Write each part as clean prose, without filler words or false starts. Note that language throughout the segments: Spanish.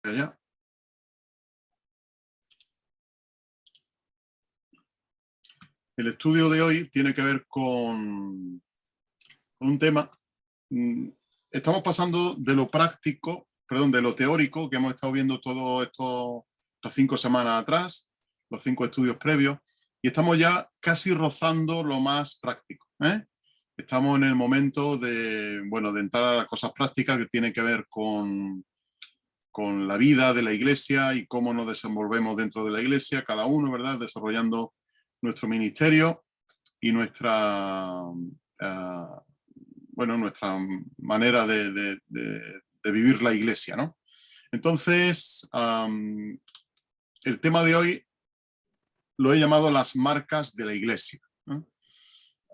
allá. El estudio de hoy tiene que ver con un tema. Estamos pasando de lo práctico, perdón, de lo teórico que hemos estado viendo todo estas 5 semanas atrás, los 5 estudios previos, y estamos ya casi rozando lo más práctico, ¿eh? Estamos en el momento de, bueno, de entrar a las cosas prácticas que tienen que ver con la vida de la iglesia y cómo nos desenvolvemos dentro de la iglesia, cada uno, ¿verdad?, desarrollando nuestro ministerio y nuestra manera de vivir la iglesia, ¿no? Entonces, el tema de hoy lo he llamado las marcas de la iglesia, ¿no?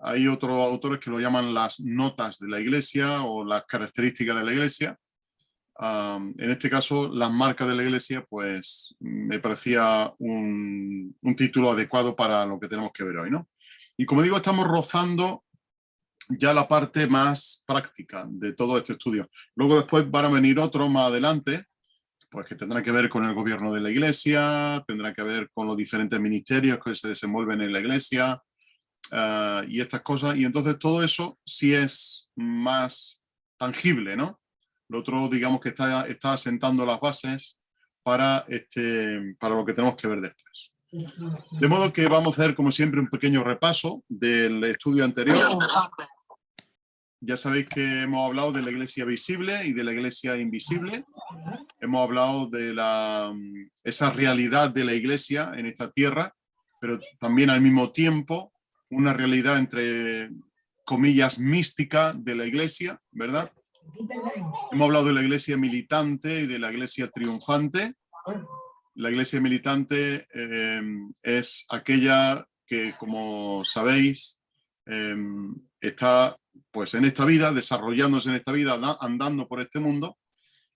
Hay otros autores que lo llaman las notas de la iglesia o las características de la iglesia. En este caso, las marcas de la iglesia, pues me parecía un título adecuado para lo que tenemos que ver hoy, ¿no? Y como digo, estamos rozando ya la parte más práctica de todo este estudio. Luego después van a venir otros más adelante, pues que tendrán que ver con el gobierno de la iglesia, tendrán que ver con los diferentes ministerios que se desenvuelven en la iglesia y estas cosas. Y entonces todo eso sí es más tangible, ¿no? Lo otro, digamos que está asentando las bases para lo que tenemos que ver después. De modo que vamos a hacer, como siempre, un pequeño repaso del estudio anterior. Ya sabéis que hemos hablado de la iglesia visible y de la iglesia invisible. Hemos hablado de esa realidad de la iglesia en esta tierra, pero también al mismo tiempo una realidad entre comillas mística de la iglesia, ¿verdad? Hemos hablado de la iglesia militante y de la iglesia triunfante. La iglesia militante es aquella que, como sabéis, está pues en esta vida, desarrollándose en esta vida, andando por este mundo,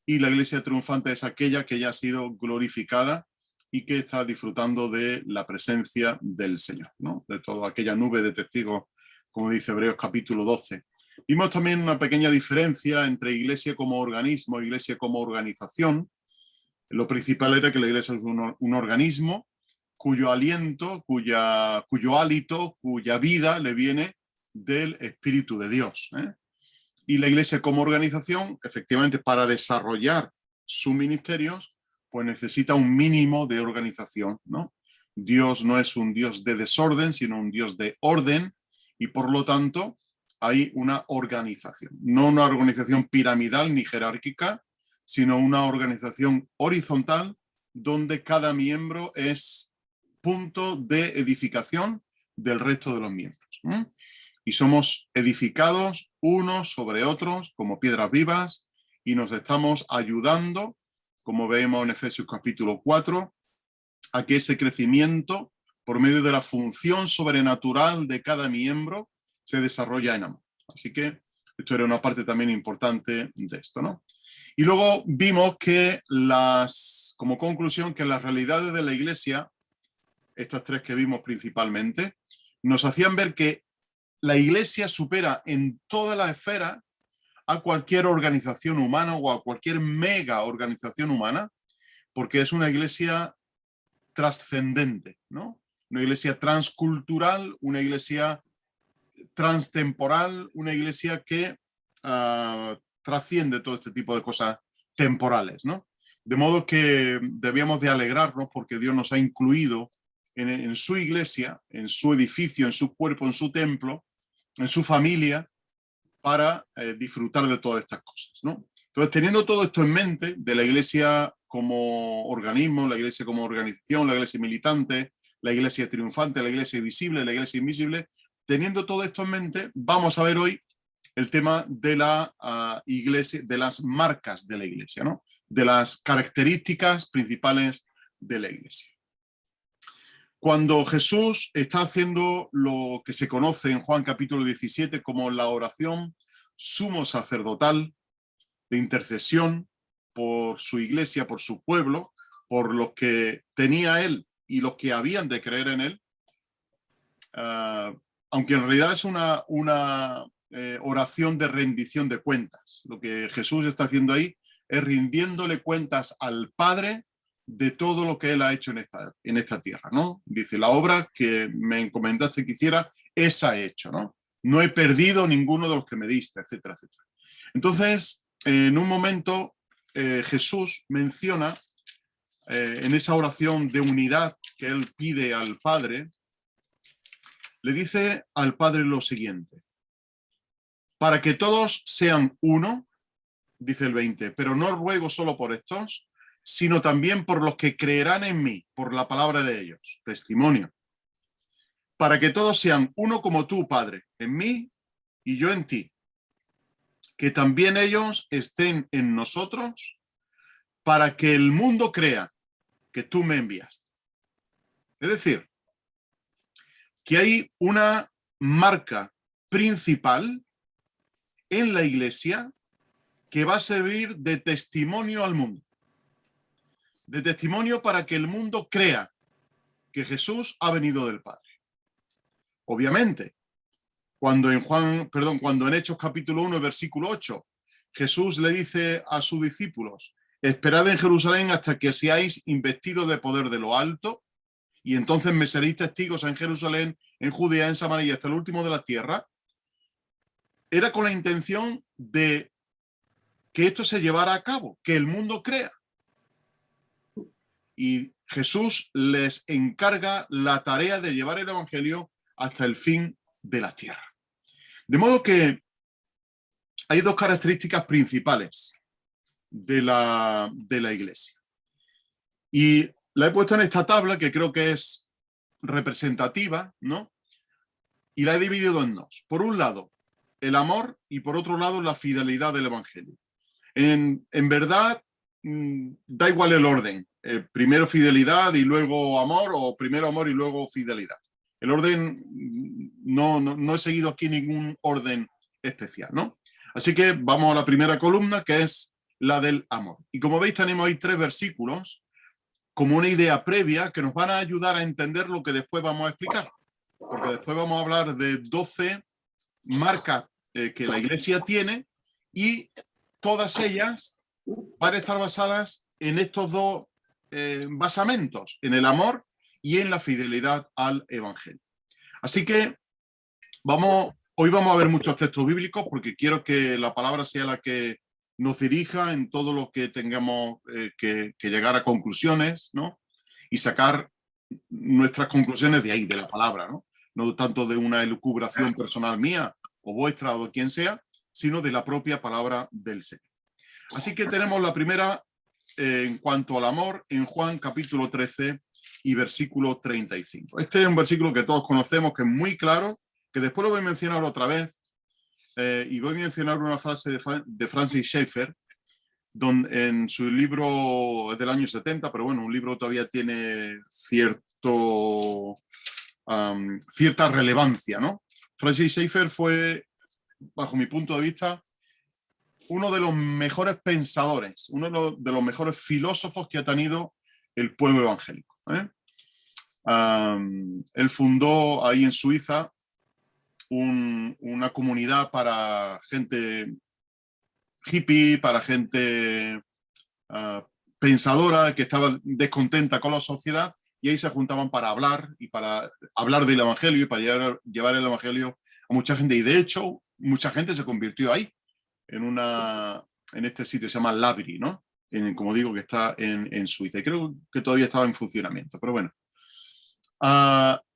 y la iglesia triunfante es aquella que ya ha sido glorificada y que está disfrutando de la presencia del Señor, ¿no? De toda aquella nube de testigos, como dice Hebreos capítulo 12. Vimos también una pequeña diferencia entre iglesia como organismo e iglesia como organización. Lo principal era que la iglesia es un organismo cuyo aliento, cuyo hálito, cuya vida le viene del Espíritu de Dios, ¿eh? Y la iglesia como organización, efectivamente, para desarrollar sus ministerios, pues necesita un mínimo de organización, ¿no? Dios no es un Dios de desorden, sino un Dios de orden, y por lo tanto hay una organización. No una organización piramidal ni jerárquica, sino una organización horizontal donde cada miembro es punto de edificación del resto de los miembros, ¿eh? Y somos edificados unos sobre otros como piedras vivas y nos estamos ayudando, como vemos en Efesios capítulo 4, a que ese crecimiento, por medio de la función sobrenatural de cada miembro, se desarrolla en amor. Así que esto era una parte también importante de esto, ¿no? Y luego vimos que como conclusión, que las realidades de la iglesia, estas 3 que vimos principalmente, nos hacían ver que la iglesia supera en toda la esfera a cualquier organización humana o a cualquier mega organización humana, porque es una iglesia trascendente, ¿no? Una iglesia transcultural, una iglesia transtemporal, una iglesia que trasciende todo este tipo de cosas temporales, ¿no? De modo que debíamos de alegrarnos porque Dios nos ha incluido en su iglesia, en su edificio, en su cuerpo, en su templo, en su familia, para disfrutar de todas estas cosas, ¿no? Entonces, teniendo todo esto en mente, de la iglesia como organismo, la iglesia como organización, la iglesia militante, la iglesia triunfante, la iglesia visible, la iglesia invisible, teniendo todo esto en mente, vamos a ver hoy el tema de la iglesia, de las marcas de la iglesia, ¿no? De las características principales de la iglesia. Cuando Jesús está haciendo lo que se conoce en Juan capítulo 17 como la oración sumo sacerdotal de intercesión por su iglesia, por su pueblo, por los que tenía él y los que habían de creer en él, aunque en realidad es una oración de rendición de cuentas. Lo que Jesús está haciendo ahí es rindiéndole cuentas al Padre de todo lo que Él ha hecho en esta tierra, ¿no? Dice, la obra que me encomendaste que hiciera, esa he hecho, ¿no? No he perdido ninguno de los que me diste, etcétera, etcétera. Entonces, en un momento, Jesús menciona en esa oración de unidad que Él pide al Padre, le dice al Padre lo siguiente: para que todos sean uno, dice el 20, pero no ruego solo por estos, sino también por los que creerán en mí, por la palabra de ellos, testimonio. Para que todos sean uno como tú, Padre, en mí y yo en ti. Que también ellos estén en nosotros, para que el mundo crea que tú me enviaste. Es decir, que hay una marca principal en la Iglesia que va a servir de testimonio al mundo. De testimonio para que el mundo crea que Jesús ha venido del Padre. Obviamente, cuando en Hechos capítulo 1, versículo 8, Jesús le dice a sus discípulos: esperad en Jerusalén hasta que seáis investidos de poder de lo alto, y entonces me seréis testigos en Jerusalén, en Judea, en Samaria, hasta el último de la tierra. Era con la intención de que esto se llevara a cabo, que el mundo crea. Y Jesús les encarga la tarea de llevar el evangelio hasta el fin de la tierra. De modo que hay dos características principales de la Iglesia. Y la he puesto en esta tabla, que creo que es representativa, ¿no? Y la he dividido en dos. Por un lado, el amor, y por otro lado, la fidelidad del evangelio. En verdad, da igual el orden. Primero fidelidad y luego amor, o primero amor y luego fidelidad. El orden, no he seguido aquí ningún orden especial, ¿no? Así que vamos a la primera columna, que es la del amor. Y como veis, tenemos ahí 3 versículos como una idea previa que nos van a ayudar a entender lo que después vamos a explicar. Porque después vamos a hablar de 12 marcas que la Iglesia tiene, y todas ellas van a estar basadas en estos dos basamentos, en el amor y en la fidelidad al Evangelio. Así que hoy vamos a ver muchos textos bíblicos, porque quiero que la palabra sea la que nos dirija en todo lo que tengamos que llegar a conclusiones, ¿no? Y sacar nuestras conclusiones de ahí, de la palabra, ¿no? No tanto de una elucubración personal mía o vuestra o de quien sea, sino de la propia palabra del Señor. Así que tenemos la primera en cuanto al amor en Juan capítulo 13 y versículo 35. Este es un versículo que todos conocemos, que es muy claro, que después lo voy a mencionar otra vez, y voy a mencionar una frase de Francis Schaeffer, en su libro del año 70, pero bueno, un libro todavía tiene cierta relevancia, ¿no? Francis Schaeffer fue, bajo mi punto de vista, uno de los mejores pensadores, uno de los mejores filósofos que ha tenido el pueblo evangélico. Él fundó ahí en Suiza una comunidad para gente hippie, para gente pensadora que estaba descontenta con la sociedad, y ahí se juntaban para hablar del evangelio y para llevar el evangelio a mucha gente. Y de hecho, mucha gente se convirtió ahí, en este sitio, se llama Labri, ¿no? Como digo, que está en Suiza. Y creo que todavía estaba en funcionamiento, pero bueno.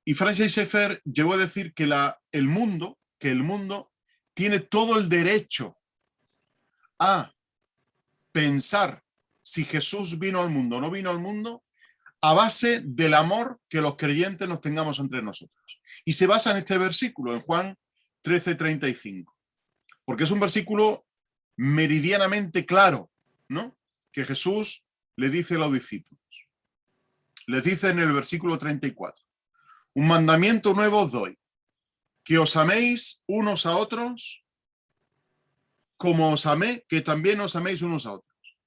Y Francis Schaeffer llegó a decir que el mundo tiene todo el derecho a pensar si Jesús vino al mundo o no vino al mundo, a base del amor que los creyentes nos tengamos entre nosotros. Y se basa en este versículo, en Juan 13:35, porque es un versículo meridianamente claro, ¿no? Que Jesús le dice a los discípulos. Les dice en el versículo 34: un mandamiento nuevo os doy, que os améis unos a otros como os amé, que también os améis unos a otros.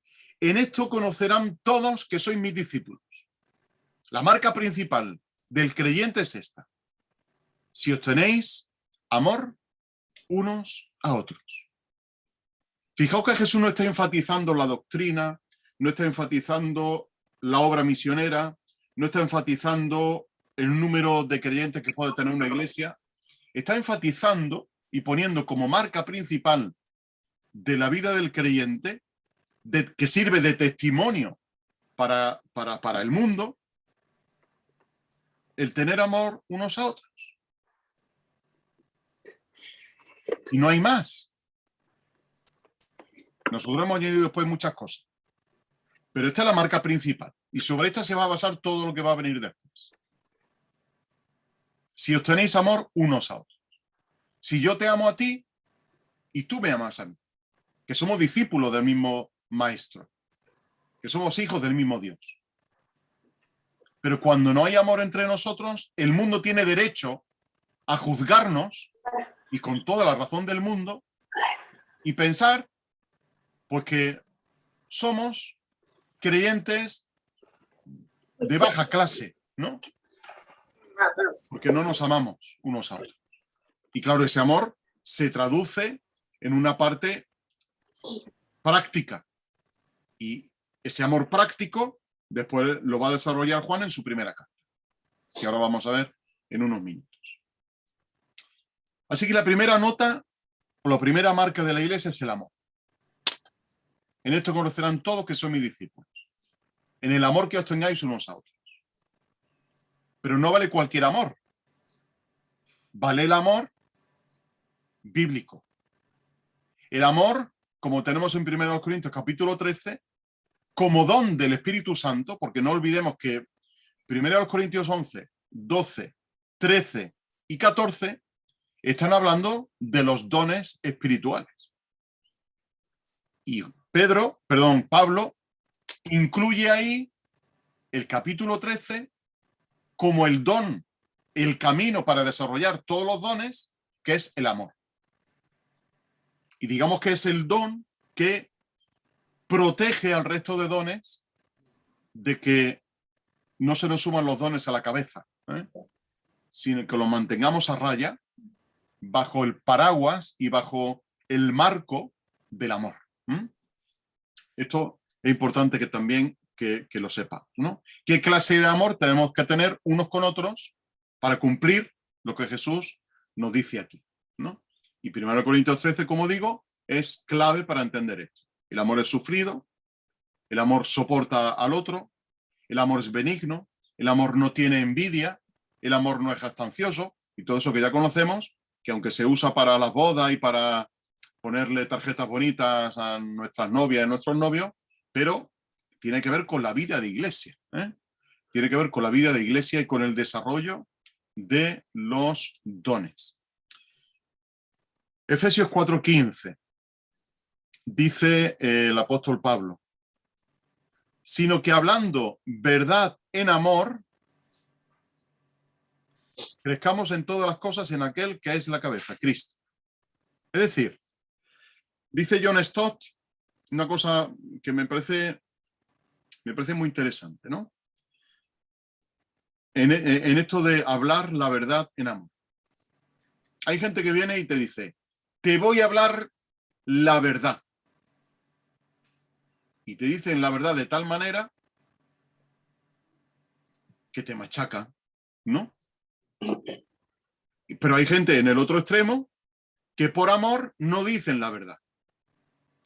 En esto conocerán todos que sois mis discípulos. La marca principal del creyente es esta: si os tenéis amor unos a otros. Fijaos que Jesús no está enfatizando la doctrina, no está enfatizando la obra misionera, no está enfatizando el número de creyentes que puede tener una iglesia, está enfatizando y poniendo como marca principal de la vida del creyente, que sirve de testimonio para el mundo, el tener amor unos a otros. Y no hay más. Nosotros hemos añadido después muchas cosas. Pero esta es la marca principal. Y sobre esta se va a basar todo lo que va a venir después. Si os tenéis amor unos a otros. Si yo te amo a ti y tú me amas a mí. Que somos discípulos del mismo maestro. Que somos hijos del mismo Dios. Pero cuando no hay amor entre nosotros, el mundo tiene derecho a juzgarnos, y con toda la razón del mundo, y pensar pues que somos creyentes de baja clase, ¿no? Porque no nos amamos unos a otros. Y claro, ese amor se traduce en una parte práctica. Y ese amor práctico después lo va a desarrollar Juan en su primera carta, que ahora vamos a ver en unos minutos. Así que la primera nota, o la primera marca de la iglesia es el amor. En esto conocerán todos que son mis discípulos. En el amor que os tengáis unos a otros. Pero no vale cualquier amor. Vale el amor bíblico. El amor, como tenemos en 1 Corintios capítulo 13, como don del Espíritu Santo, porque no olvidemos que 1 Corintios 11, 12, 13 y 14 están hablando de los dones espirituales. Y Pablo incluye ahí el capítulo 13 como el don, el camino para desarrollar todos los dones, que es el amor. Y digamos que es el don que protege al resto de dones de que no se nos suman los dones a la cabeza, sino que los mantengamos a raya bajo el paraguas y bajo el marco del amor. Esto es importante que también que lo sepa, ¿no? ¿Qué clase de amor tenemos que tener unos con otros para cumplir lo que Jesús nos dice aquí, ¿no? Y 1 Corintios 13, como digo, es clave para entender esto. El amor es sufrido, el amor soporta al otro, el amor es benigno, el amor no tiene envidia, el amor no es jactancioso, y todo eso que ya conocemos, que aunque se usa para las bodas y para ponerle tarjetas bonitas a nuestras novias y a nuestros novios, pero tiene que ver con la vida de iglesia, tiene que ver con la vida de iglesia y con el desarrollo de los dones. Efesios 4:15 dice el apóstol Pablo, sino que hablando verdad en amor, crezcamos en todas las cosas en aquel que es la cabeza, Cristo. Es decir, dice John Stott una cosa que me parece muy interesante, ¿no? En esto de hablar la verdad en amor. Hay gente que viene y te dice, te voy a hablar la verdad. Y te dicen la verdad de tal manera que te machaca, ¿no? Pero hay gente en el otro extremo que por amor no dicen la verdad.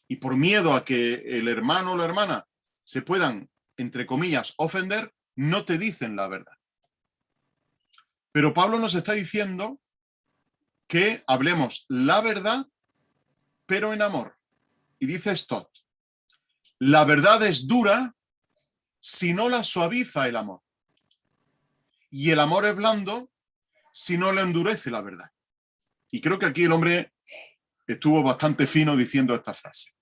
Y por miedo a que el hermano o la hermana se puedan, entre comillas, ofender, no te dicen la verdad. Pero Pablo nos está diciendo que hablemos la verdad, pero en amor. Y dice Stott, la verdad es dura si no la suaviza el amor. Y el amor es blando si no le endurece la verdad. Y creo que aquí el hombre estuvo bastante fino diciendo esta frase.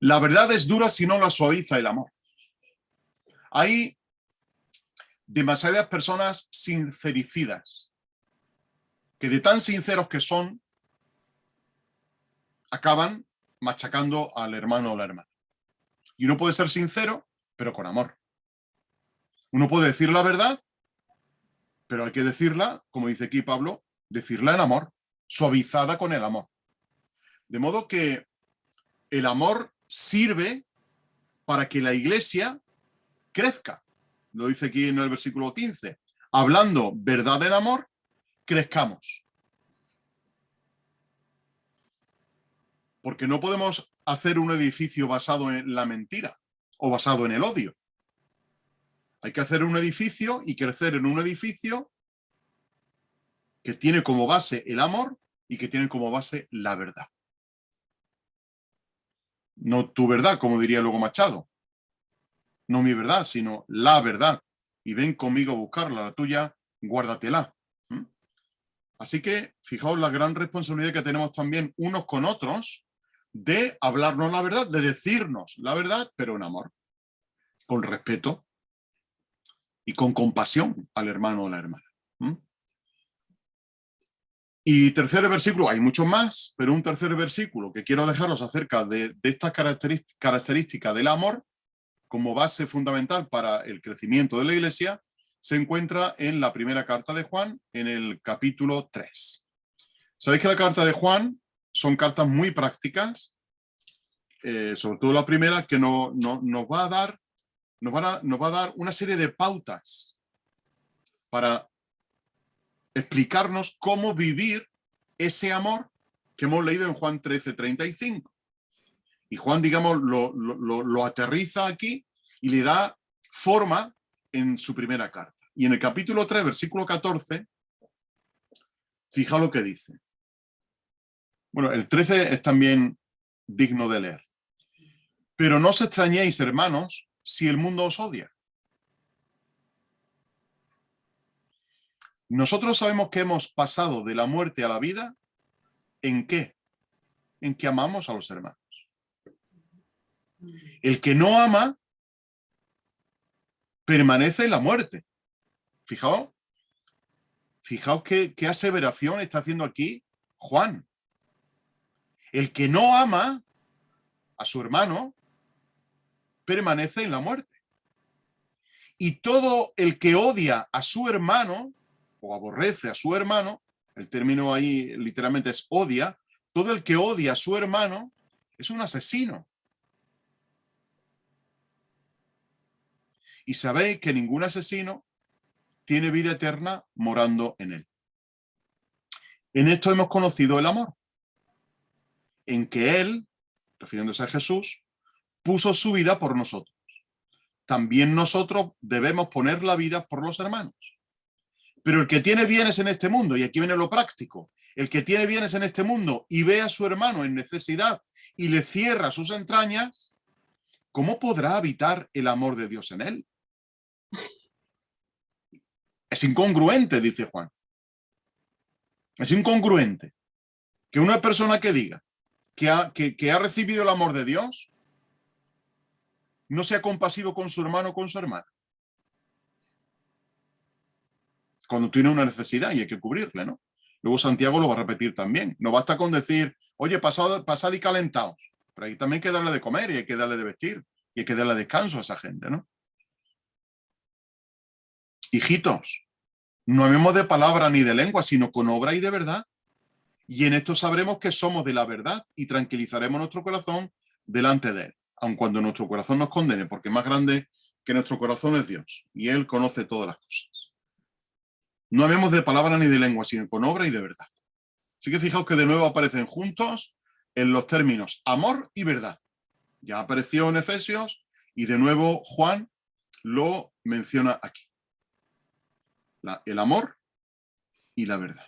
La verdad es dura si no la suaviza el amor. Hay demasiadas personas sincericidas que de tan sinceros que son acaban machacando al hermano o la hermana. Y uno puede ser sincero, pero con amor. Uno puede decir la verdad, pero hay que decirla, como dice aquí Pablo, decirla en amor, suavizada con el amor. De modo que el amor sirve para que la iglesia crezca. Lo dice aquí en el versículo 15. Hablando verdad en amor, crezcamos. Porque no podemos hacer un edificio basado en la mentira o basado en el odio. Hay que hacer un edificio y crecer en un edificio que tiene como base el amor y que tiene como base la verdad. No tu verdad, como diría luego Machado. No mi verdad, sino la verdad. Y ven conmigo a buscarla, la tuya, guárdatela. Así que fijaos la gran responsabilidad que tenemos también unos con otros de hablarnos la verdad, de decirnos la verdad, pero en amor, con respeto y con compasión al hermano o a la hermana. Y tercer versículo, hay muchos más, pero un tercer versículo que quiero dejaros acerca de esta característica del amor como base fundamental para el crecimiento de la iglesia, se encuentra en la primera carta de Juan, en el capítulo 3. Sabéis que la carta de Juan son cartas muy prácticas, sobre todo la primera, que nos va a dar una serie de pautas para explicarnos cómo vivir ese amor que hemos leído en Juan 13:35. Y Juan, digamos, lo aterriza aquí y le da forma en su primera carta. Y en el capítulo 3, versículo 14, fija lo que dice. Bueno, el 13 es también digno de leer. Pero no os extrañéis, hermanos, si el mundo os odia. Nosotros sabemos que hemos pasado de la muerte a la vida. ¿En qué? En que amamos a los hermanos. El que no ama permanece en la muerte. Fijaos qué aseveración está haciendo aquí Juan. El que no ama a su hermano permanece en la muerte. Y todo el que odia a su hermano o aborrece a su hermano, el término ahí literalmente es odia, todo el que odia a su hermano es un asesino. Y sabéis que ningún asesino tiene vida eterna morando en él. En esto hemos conocido el amor, en que él, refiriéndose a Jesús, puso su vida por nosotros. También nosotros debemos poner la vida por los hermanos. Pero el que tiene bienes en este mundo, y aquí viene lo práctico, el que tiene bienes en este mundo y ve a su hermano en necesidad y le cierra sus entrañas, ¿cómo podrá habitar el amor de Dios en él? Es incongruente, dice Juan. Es incongruente que una persona que diga que ha recibido el amor de Dios no sea compasivo con su hermano o con su hermana. Cuando tiene una necesidad y hay que cubrirle, ¿no? Luego Santiago lo va a repetir también. No basta con decir, oye, pasad y calentaos. Pero ahí también hay que darle de comer y hay que darle de vestir y hay que darle descanso a esa gente, ¿no? Hijitos, no hablemos de palabra ni de lengua, sino con obra y de verdad. Y en esto sabremos que somos de la verdad y tranquilizaremos nuestro corazón delante de él, aun cuando nuestro corazón nos condene, porque más grande que nuestro corazón es Dios y él conoce todas las cosas. No hablemos de palabra ni de lengua, sino con obra y de verdad. Así que fijaos que de nuevo aparecen juntos en los términos amor y verdad. Ya apareció en Efesios y de nuevo Juan lo menciona aquí. El amor y la verdad.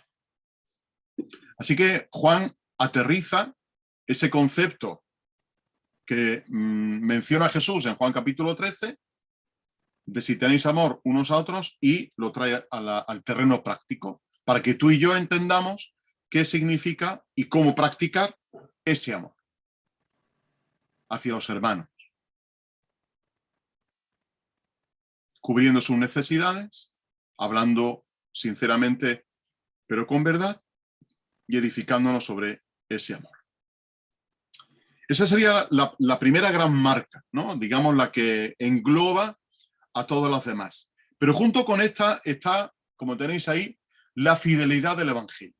Así que Juan aterriza ese concepto que menciona Jesús en Juan capítulo 13, de si tenéis amor unos a otros, y lo trae al terreno práctico, para que tú y yo entendamos qué significa y cómo practicar ese amor hacia los hermanos. Cubriendo sus necesidades, hablando sinceramente, pero con verdad, y edificándonos sobre ese amor. Esa sería la primera gran marca, ¿no? Digamos, la que engloba a todas las demás. Pero junto con esta está, como tenéis ahí, la fidelidad del Evangelio.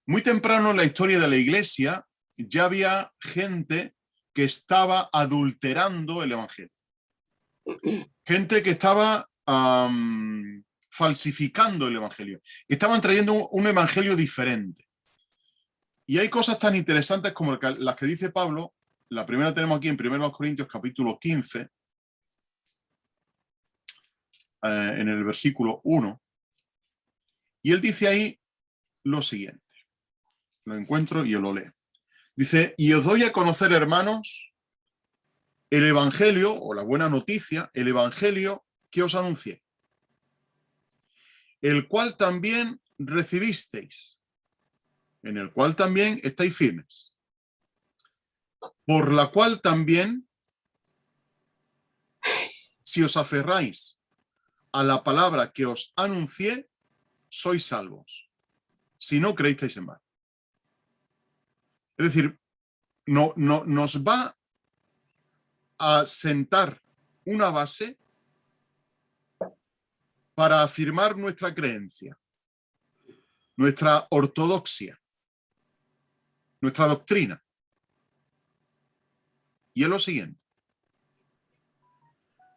Muy temprano en la historia de la Iglesia, ya había gente que estaba adulterando el evangelio. Gente que estaba falsificando el evangelio, que estaban trayendo un evangelio diferente. Y hay cosas tan interesantes como las que dice Pablo. La primera tenemos aquí en 1 Corintios capítulo 15, en el versículo 1. Y él dice ahí lo siguiente. Lo encuentro y yo lo leo. Dice, y os doy a conocer, hermanos, el evangelio, o la buena noticia, el evangelio que os anuncié, el cual también recibisteis, en el cual también estáis firmes, por la cual también, si os aferráis a la palabra que os anuncié, sois salvos, si no creísteis en vano. Es decir, nos va a sentar una base para afirmar nuestra creencia, nuestra ortodoxia, nuestra doctrina. Y es lo siguiente.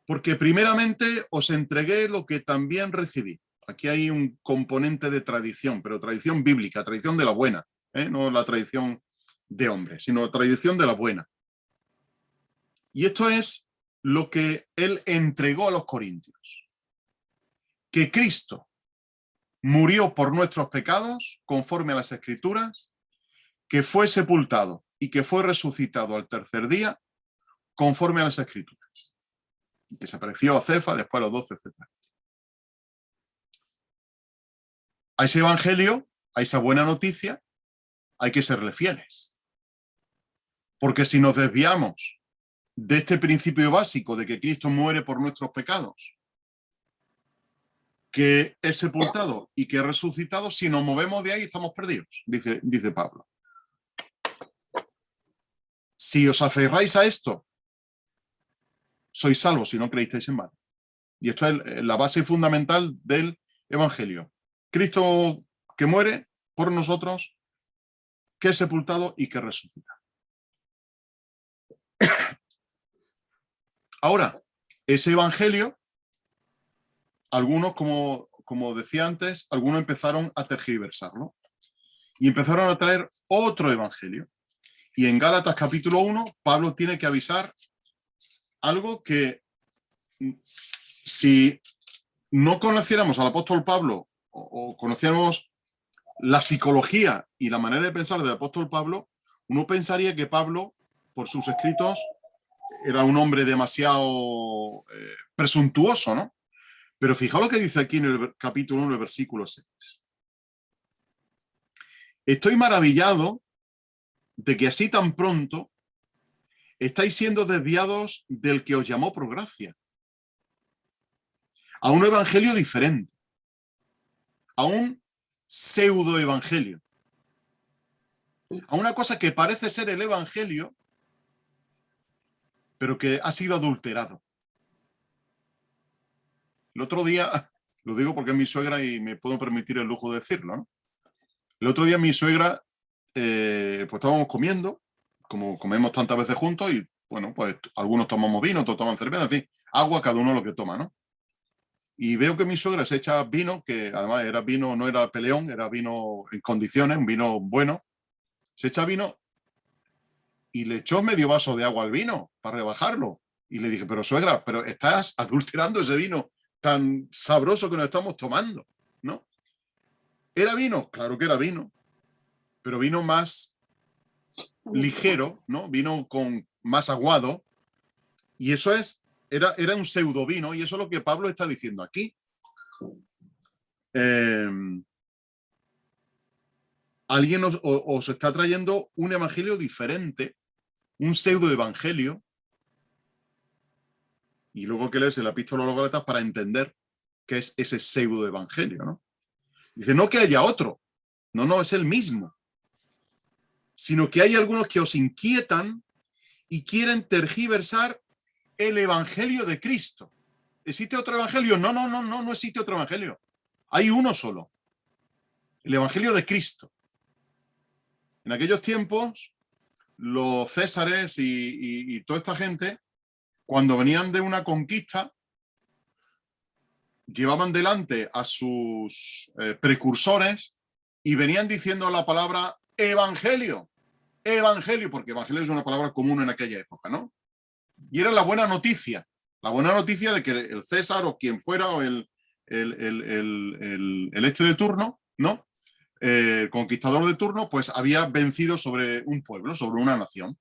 Porque primeramente os entregué lo que también recibí. Aquí hay un componente de tradición, pero tradición bíblica, tradición de la buena, no la tradición de hombres, sino tradición de la buena. Y esto es lo que él entregó a los corintios. Que Cristo murió por nuestros pecados, conforme a las Escrituras, que fue sepultado y que fue resucitado al tercer día, conforme a las Escrituras. Y que se apareció a Cefa, después a los 12, etc. A ese evangelio, a esa buena noticia, hay que serle fieles. Porque si nos desviamos de este principio básico de que Cristo muere por nuestros pecados, que es sepultado y que es resucitado, si nos movemos de ahí estamos perdidos, dice Pablo. Si os aferráis a esto, sois salvos si no creísteis en vano. Y esto es la base fundamental del evangelio. Cristo que muere por nosotros, que es sepultado y que resucita. Ahora, ese evangelio, algunos, como decía antes, algunos empezaron a tergiversarlo y empezaron a traer otro evangelio. Y en Gálatas capítulo 1, Pablo tiene que avisar algo que, si no conociéramos al apóstol Pablo o conociéramos la psicología y la manera de pensar del apóstol Pablo, uno pensaría que Pablo, por sus escritos, era un hombre demasiado presuntuoso, ¿no? Pero fijaos lo que dice aquí en el capítulo 1, versículo 6. Estoy maravillado de que así tan pronto estáis siendo desviados del que os llamó por gracia, a un evangelio diferente, a un pseudo-evangelio, a una cosa que parece ser el evangelio, pero que ha sido adulterado. El otro día, lo digo porque es mi suegra y me puedo permitir el lujo de decirlo, ¿no? El otro día mi suegra, pues estábamos comiendo, como comemos tantas veces juntos, y bueno, pues algunos tomamos vino, otros toman cerveza, en fin, agua, cada uno lo que toma, ¿no? Y veo que mi suegra se echa vino, que además era vino, no era peleón, era vino en condiciones, un vino bueno. Se echa vino y le echó medio vaso de agua al vino para rebajarlo. Y le dije, pero suegra, pero estás adulterando ese vino tan sabroso que nos estamos tomando, ¿no? ¿Era vino? Claro que era vino, pero vino más ligero, ¿no? Vino con más aguado, y eso era un pseudo vino, y eso es lo que Pablo está diciendo aquí. Alguien os está trayendo un evangelio diferente, un pseudo evangelio, y luego hay que leerse la epístola a los Gálatas para entender qué es ese pseudo evangelio, ¿no? Dice, no que haya otro, no, es el mismo, sino que hay algunos que os inquietan y quieren tergiversar el evangelio de Cristo. ¿Existe otro evangelio? No existe otro evangelio. Hay uno solo, el evangelio de Cristo. En aquellos tiempos, los césares y toda esta gente, cuando venían de una conquista, llevaban delante a sus precursores y venían diciendo la palabra evangelio. Evangelio, porque evangelio es una palabra común en aquella época, ¿no? Y era la buena noticia de que el César o quien fuera, o el este de turno, ¿no? El conquistador de turno, pues había vencido sobre un pueblo, sobre una nación.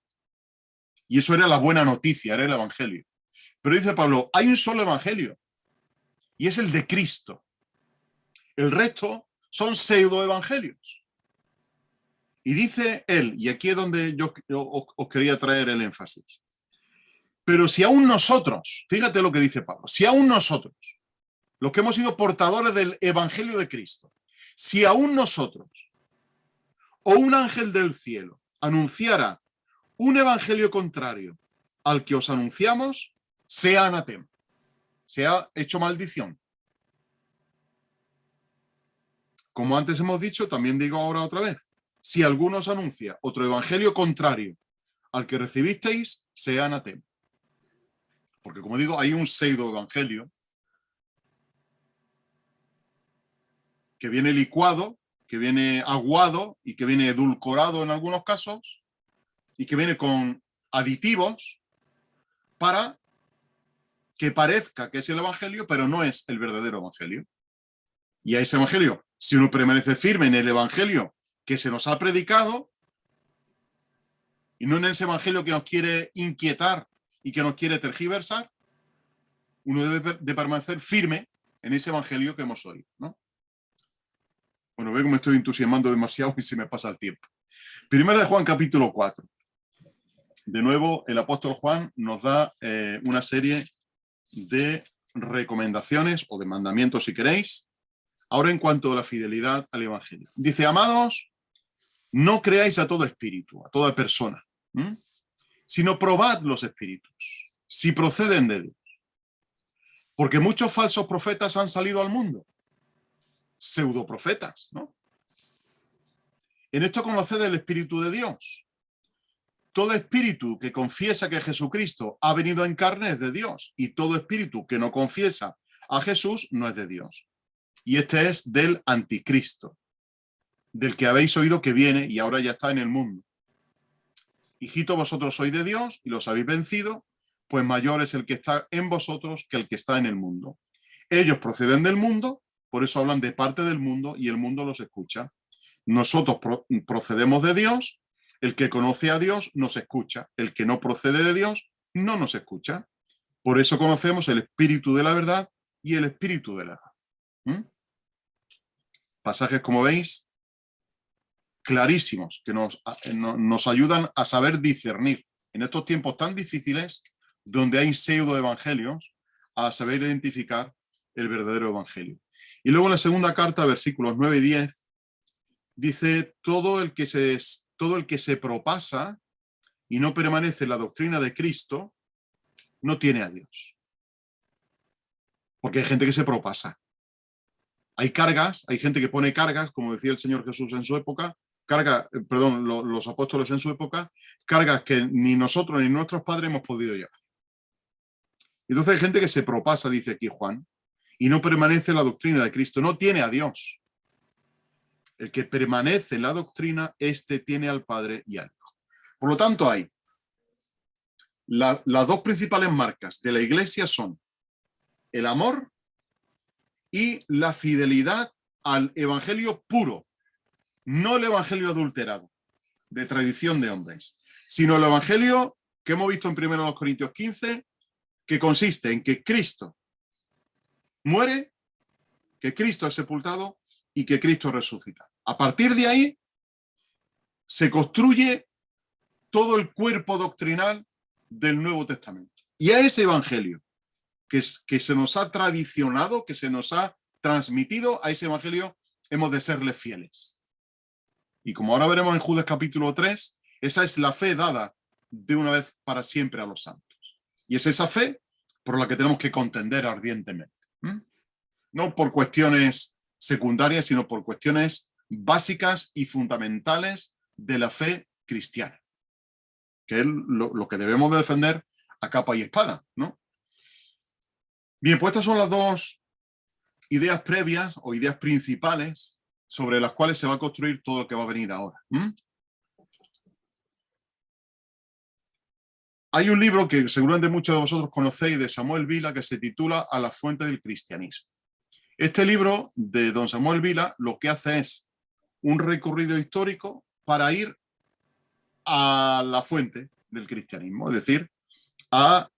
Y eso era la buena noticia, era el evangelio. Pero dice Pablo, hay un solo evangelio, y es el de Cristo. El resto son pseudoevangelios. Y dice él, y aquí es donde yo os quería traer el énfasis, pero si aún nosotros, fíjate lo que dice Pablo, si aún nosotros, los que hemos sido portadores del evangelio de Cristo, si aún nosotros o un ángel del cielo anunciara un evangelio contrario al que os anunciamos, sea anatema, sea hecho maldición. Como antes hemos dicho, también digo ahora otra vez, si alguno os anuncia otro evangelio contrario al que recibisteis, sea anatema. Porque como digo, hay un pseudo evangelio que viene licuado, que viene aguado y que viene edulcorado en algunos casos y que viene con aditivos para que parezca que es el evangelio, pero no es el verdadero evangelio. Y a ese evangelio, si uno permanece firme en el evangelio que se nos ha predicado y no en ese evangelio que nos quiere inquietar y que nos quiere tergiversar, uno debe de permanecer firme en ese evangelio que hemos oído, ¿no? Bueno, veo que me estoy entusiasmando demasiado y se me pasa el tiempo. Primera de Juan, capítulo 4. De nuevo, el apóstol Juan nos da una serie de recomendaciones o de mandamientos, si queréis, ahora en cuanto a la fidelidad al evangelio. Dice, amados, no creáis a todo espíritu, a toda persona, sino probad los espíritus, si proceden de Dios. Porque muchos falsos profetas han salido al mundo, pseudoprofetas, ¿no? En esto conoced el Espíritu de Dios. Todo espíritu que confiesa que Jesucristo ha venido en carne es de Dios, y todo espíritu que no confiesa a Jesús no es de Dios. Y este es del anticristo, del que habéis oído que viene y ahora ya está en el mundo. Hijito, vosotros sois de Dios y los habéis vencido, pues mayor es el que está en vosotros que el que está en el mundo. Ellos proceden del mundo, por eso hablan de parte del mundo y el mundo los escucha. Nosotros procedemos de Dios, el que conoce a Dios nos escucha, el que no procede de Dios no nos escucha. Por eso conocemos el espíritu de la verdad y el espíritu de la verdad. Pasajes, como veis, clarísimos, que nos ayudan a saber discernir en estos tiempos tan difíciles, donde hay pseudoevangelios, a saber identificar el verdadero evangelio. Y luego en la segunda carta, versículos 9 y 10, dice, todo el que se propasa y no permanece en la doctrina de Cristo, no tiene a Dios. Porque hay gente que se propasa. Hay cargas, hay gente que pone cargas, como decía el Señor Jesús en su época, los apóstoles en su época, cargas que ni nosotros ni nuestros padres hemos podido llevar. Entonces hay gente que se propasa, dice aquí Juan, y no permanece en la doctrina de Cristo, no tiene a Dios. El que permanece en la doctrina, este tiene al Padre y al Hijo. Por lo tanto, hay las dos principales marcas de la Iglesia son el amor y la fidelidad al evangelio puro, no el evangelio adulterado, de tradición de hombres, sino el evangelio que hemos visto en 1 Corintios 15, que consiste en que Cristo muere, que Cristo es sepultado y que Cristo resucita. A partir de ahí se construye todo el cuerpo doctrinal del Nuevo Testamento. Y a ese evangelio que se nos ha tradicionado, que se nos ha transmitido, a ese evangelio hemos de serle fieles. Y como ahora veremos en Judas capítulo 3, esa es la fe dada de una vez para siempre a los santos. Y es esa fe por la que tenemos que contender ardientemente. No por cuestiones secundarias, sino por cuestiones básicas y fundamentales de la fe cristiana. que es lo que debemos de defender a capa y espada, ¿no? Bien, pues estas son las dos ideas previas o ideas principales sobre las cuales se va a construir todo lo que va a venir ahora. Hay un libro que seguramente muchos de vosotros conocéis de Samuel Vila que se titula A la fuente del cristianismo. Este libro de don Samuel Vila lo que hace es un recorrido histórico para ir a la fuente del cristianismo, es decir, a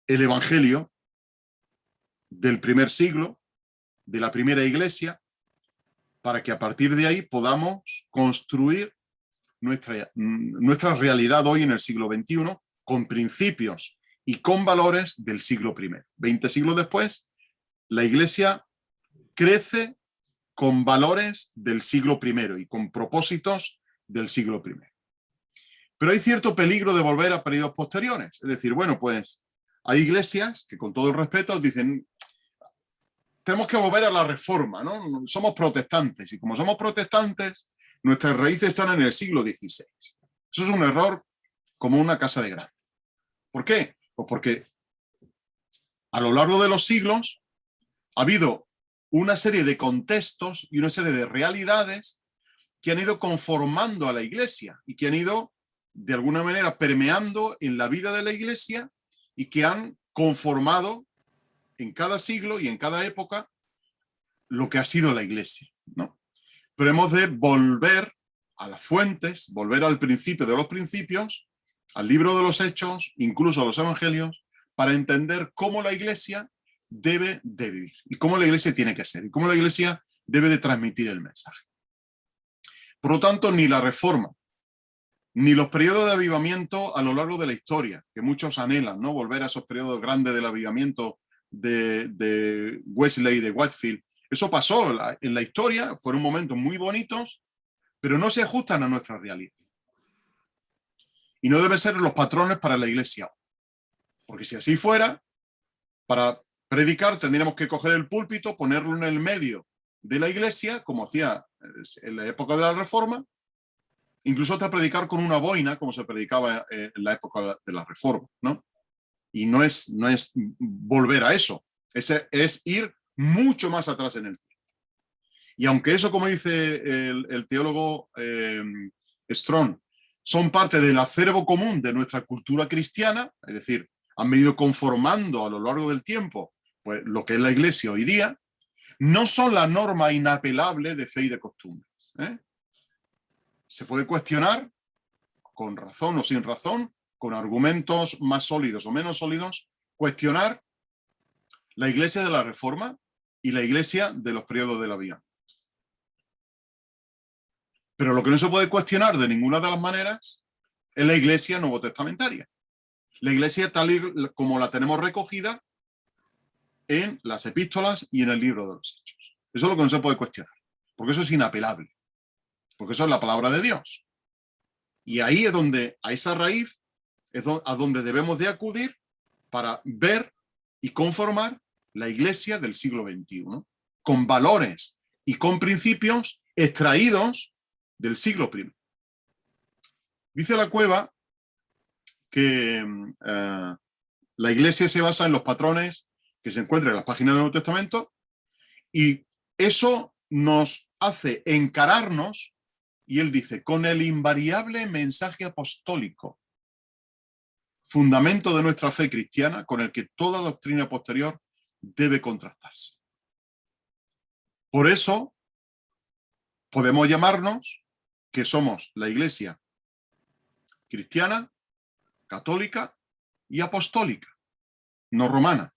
el evangelio del primer siglo, de la primera iglesia, para que a partir de ahí podamos construir nuestra realidad hoy en el siglo XXI con principios y con valores del siglo I. 20 siglos después, la iglesia crece con valores del siglo I y con propósitos del siglo I. Pero hay cierto peligro de volver a periodos posteriores. Es decir, bueno, pues hay iglesias que con todo el respeto dicen tenemos que volver a la reforma, ¿no? Somos protestantes y como somos protestantes, nuestras raíces están en el siglo XVI. Eso es un error como una casa de grande. ¿Por qué? Pues porque a lo largo de los siglos ha habido una serie de contextos y una serie de realidades que han ido conformando a la iglesia y que han ido, de alguna manera, permeando en la vida de la iglesia y que han conformado en cada siglo y en cada época lo que ha sido la iglesia, ¿no? Pero hemos de volver a las fuentes, volver al principio de los principios, al libro de los Hechos, incluso a los Evangelios, para entender cómo la iglesia debe de vivir y cómo la iglesia tiene que ser y cómo la iglesia debe de transmitir el mensaje. Por lo tanto, ni la reforma, ni los periodos de avivamiento a lo largo de la historia, que muchos anhelan, ¿no? Volver a esos periodos grandes del avivamiento de Wesley y de Whitefield. Eso pasó en la historia, fueron momentos muy bonitos, pero no se ajustan a nuestra realidad. Y no deben ser los patrones para la iglesia. Porque si así fuera, para predicar tendríamos que coger el púlpito, ponerlo en el medio de la iglesia, como hacía en la época de la Reforma, incluso hasta predicar con una boina, como se predicaba en la época de la Reforma, ¿no? Y no es volver a eso, es ir mucho más atrás en el tiempo. Y aunque eso, como dice el teólogo Strong, son parte del acervo común de nuestra cultura cristiana, es decir, han venido conformando a lo largo del tiempo pues, lo que es la iglesia hoy día, no son la norma inapelable de fe y de costumbres. Se puede cuestionar, con razón o sin razón, con argumentos más sólidos o menos sólidos, cuestionar la iglesia de la Reforma y la iglesia de los periodos de la Vía. Pero lo que no se puede cuestionar de ninguna de las maneras es la iglesia nuevo testamentaria. La iglesia tal y como la tenemos recogida en las epístolas y en el libro de los Hechos. Eso es lo que no se puede cuestionar, porque eso es inapelable, porque eso es la palabra de Dios. Y ahí es donde, a esa raíz, es a donde debemos de acudir para ver y conformar la iglesia del siglo XXI, con valores y con principios extraídos del siglo I. Dice la Cueva que la iglesia se basa en los patrones que se encuentran en las páginas del Nuevo Testamento y eso nos hace encararnos, y él dice, con el invariable mensaje apostólico, fundamento de nuestra fe cristiana, con el que toda doctrina posterior debe contrastarse. Por eso podemos llamarnos que somos la iglesia cristiana, católica y apostólica, no romana,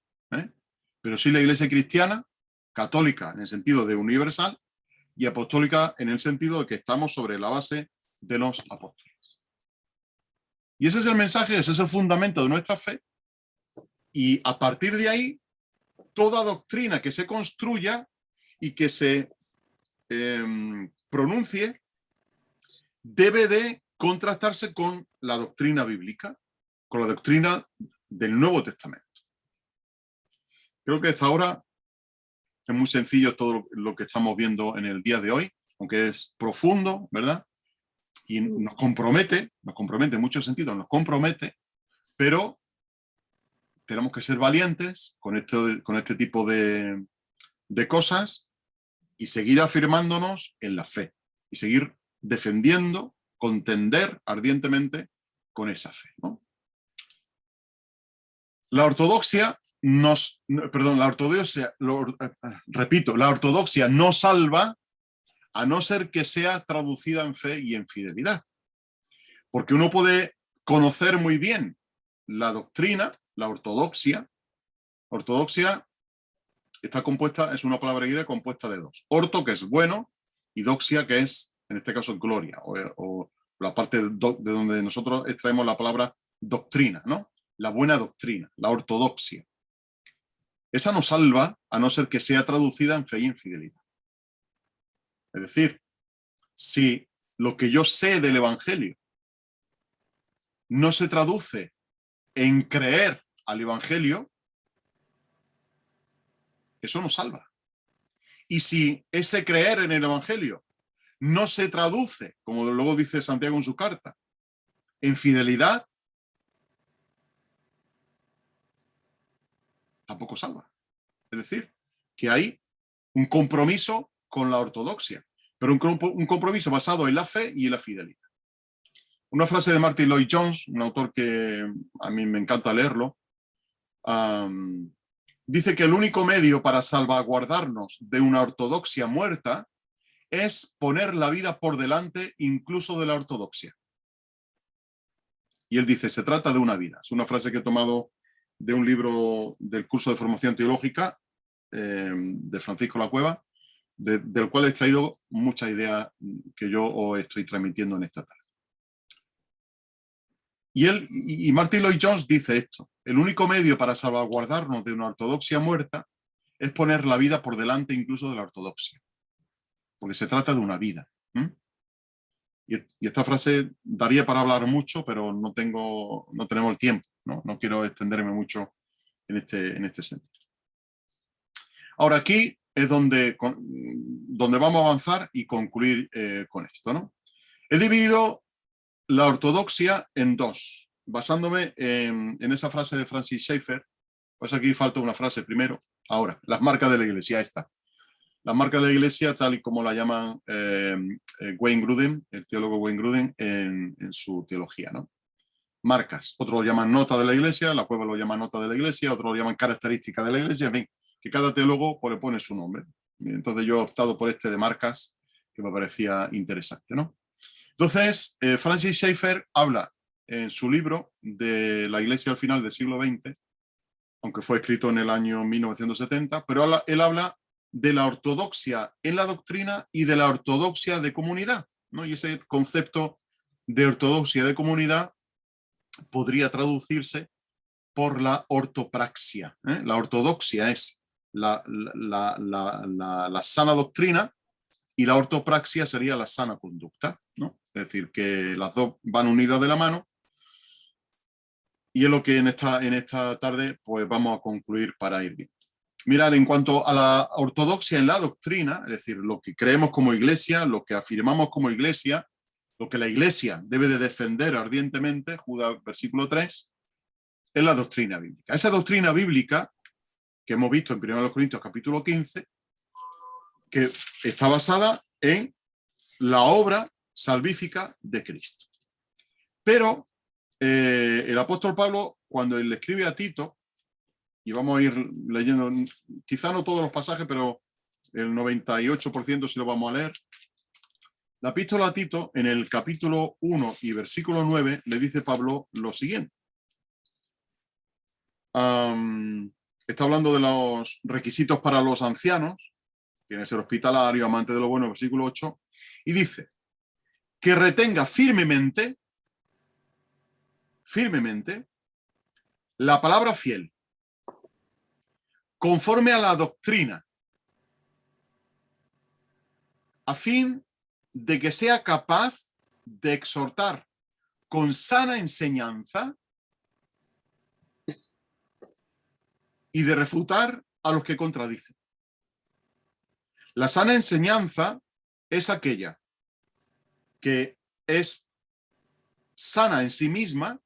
pero sí la iglesia cristiana, católica en el sentido de universal y apostólica en el sentido de que estamos sobre la base de los apóstoles. Y ese es el mensaje, ese es el fundamento de nuestra fe, y a partir de ahí, toda doctrina que se construya y que se pronuncie debe de contrastarse con la doctrina bíblica, con la doctrina del Nuevo Testamento. Creo que hasta ahora es muy sencillo todo lo que estamos viendo en el día de hoy, aunque es profundo, ¿verdad? y nos compromete en muchos sentidos, nos compromete, pero tenemos que ser valientes con este tipo de cosas y seguir afirmándonos en la fe y seguir defendiendo, contender ardientemente con esa fe, ¿no? La ortodoxia repito, la ortodoxia no salva a no ser que sea traducida en fe y en fidelidad. Porque uno puede conocer muy bien la doctrina, la ortodoxia. Ortodoxia está compuesta, es una palabra griega compuesta de dos. Orto, que es bueno, y doxia, que es, en este caso, gloria, o la parte de donde nosotros extraemos la palabra doctrina, ¿no? La buena doctrina, la ortodoxia. Esa no salva a no ser que sea traducida en fe y en fidelidad. Es decir, si lo que yo sé del Evangelio no se traduce en creer al Evangelio, eso no salva. Y si ese creer en el Evangelio no se traduce, como luego dice Santiago en su carta, en fidelidad, tampoco salva. Es decir, que hay un compromiso con la ortodoxia, pero un compromiso basado en la fe y en la fidelidad. Una frase de Martin Lloyd-Jones, un autor que a mí me encanta leerlo, dice que el único medio para salvaguardarnos de una ortodoxia muerta es poner la vida por delante incluso de la ortodoxia. Y él dice, se trata de una vida. Es una frase que he tomado de un libro del curso de formación teológica de Francisco La Cueva, del cual he extraído muchas ideas que yo os estoy transmitiendo en esta tarde. Y Martin Lloyd-Jones dice esto: el único medio para salvaguardarnos de una ortodoxia muerta es poner la vida por delante incluso de la ortodoxia, porque se trata de una vida. Y esta frase daría para hablar mucho, pero no tenemos el tiempo, no quiero extenderme mucho en este sentido. Ahora aquí es donde vamos a avanzar y concluir con esto, ¿no? He dividido la ortodoxia en dos, basándome en esa frase de Francis Schaeffer. Pues aquí falta una frase primero. Ahora, las marcas de la Iglesia, esta. Las marcas de la Iglesia, tal y como la llaman Wayne Grudem, el teólogo Wayne Grudem, en su teología, ¿no? Marcas. Otros lo llaman nota de la Iglesia, La Cueva lo llama nota de la Iglesia, otros lo llaman característica de la Iglesia, en fin, que cada teólogo pues, le pone su nombre. Entonces yo he optado por este de marcas, que me parecía interesante, ¿no? Entonces, Francis Schaeffer habla en su libro de la Iglesia al final del siglo XX, aunque fue escrito en el año 1970, pero él habla de la ortodoxia en la doctrina y de la ortodoxia de comunidad, ¿no? Y ese concepto de ortodoxia de comunidad podría traducirse por la ortopraxia, ¿eh? La ortodoxia es la sana doctrina y la ortopraxia sería la sana conducta, ¿no? Es decir, que las dos van unidas de la mano, y es lo que en esta tarde pues vamos a concluir para ir bien. Mirad, en cuanto a la ortodoxia en la doctrina, es decir, lo que creemos como iglesia, lo que afirmamos como iglesia, lo que la iglesia debe de defender ardientemente, Judas versículo 3, es la doctrina bíblica. Esa doctrina bíblica que hemos visto en 1 Corintios capítulo 15, que está basada en la obra salvífica de Cristo. Pero el apóstol Pablo, cuando él le escribe a Tito, y vamos a ir leyendo, quizá no todos los pasajes, pero el 98% sí lo vamos a leer. La epístola a Tito, en el capítulo 1 y versículo 9, le dice Pablo lo siguiente. Está hablando de los requisitos para los ancianos, tiene que ser hospitalario, amante de lo bueno, versículo 8, y dice que retenga firmemente la palabra fiel, conforme a la doctrina, a fin de que sea capaz de exhortar con sana enseñanza y de refutar a los que contradicen. La sana enseñanza es aquella que es sana en sí misma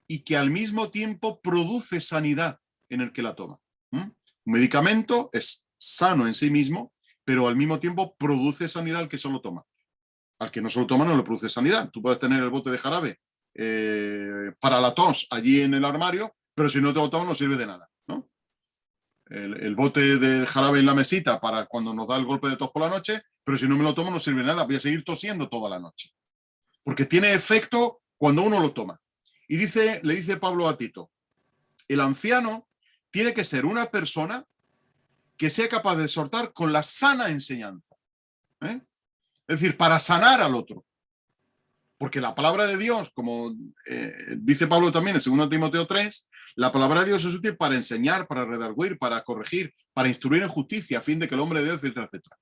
y que al mismo tiempo produce sanidad en el que la toma. Un medicamento es sano en sí mismo, pero al mismo tiempo produce sanidad al que se lo toma. Al que no se lo toma no le produce sanidad. Tú puedes tener el bote de jarabe para la tos allí en el armario, pero si no te lo tomas no sirve de nada, ¿no? El bote de jarabe en la mesita para cuando nos da el golpe de tos por la noche, pero si no me lo tomo no sirve de nada, voy a seguir tosiendo toda la noche. Porque tiene efecto cuando uno lo toma. Y le dice Pablo a Tito, el anciano tiene que ser una persona que sea capaz de exhortar con la sana enseñanza. Es decir, para sanar al otro. Porque la palabra de Dios, como dice Pablo también en 2 Timoteo 3, la palabra de Dios es útil para enseñar, para redarguir, para corregir, para instruir en justicia, a fin de que el hombre de Dios, etcétera, etcétera.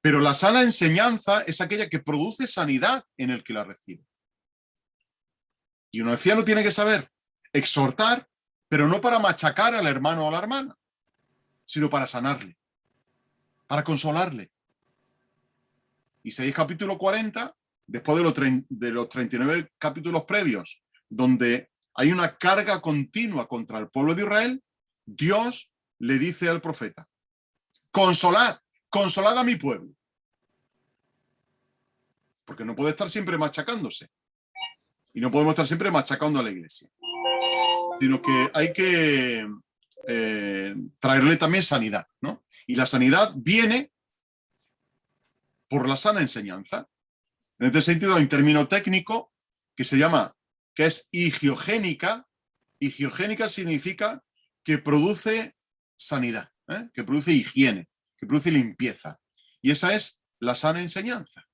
Pero la sana enseñanza es aquella que produce sanidad en el que la recibe. Y un anciano tiene que saber exhortar, pero no para machacar al hermano o a la hermana, sino para sanarle, para consolarle. Isaías capítulo 40, después de los 39 capítulos previos, donde hay una carga continua contra el pueblo de Israel, Dios le dice al profeta, consolad a mi pueblo. Porque no puede estar siempre machacándose. Y no podemos estar siempre machacando a la iglesia. Sino que hay que traerle también sanidad, ¿no? Y la sanidad viene por la sana enseñanza. En este sentido hay un término técnico que es higiogénica. Higiogénica significa que produce sanidad, que produce higiene, que produce limpieza. Y esa es la sana enseñanza.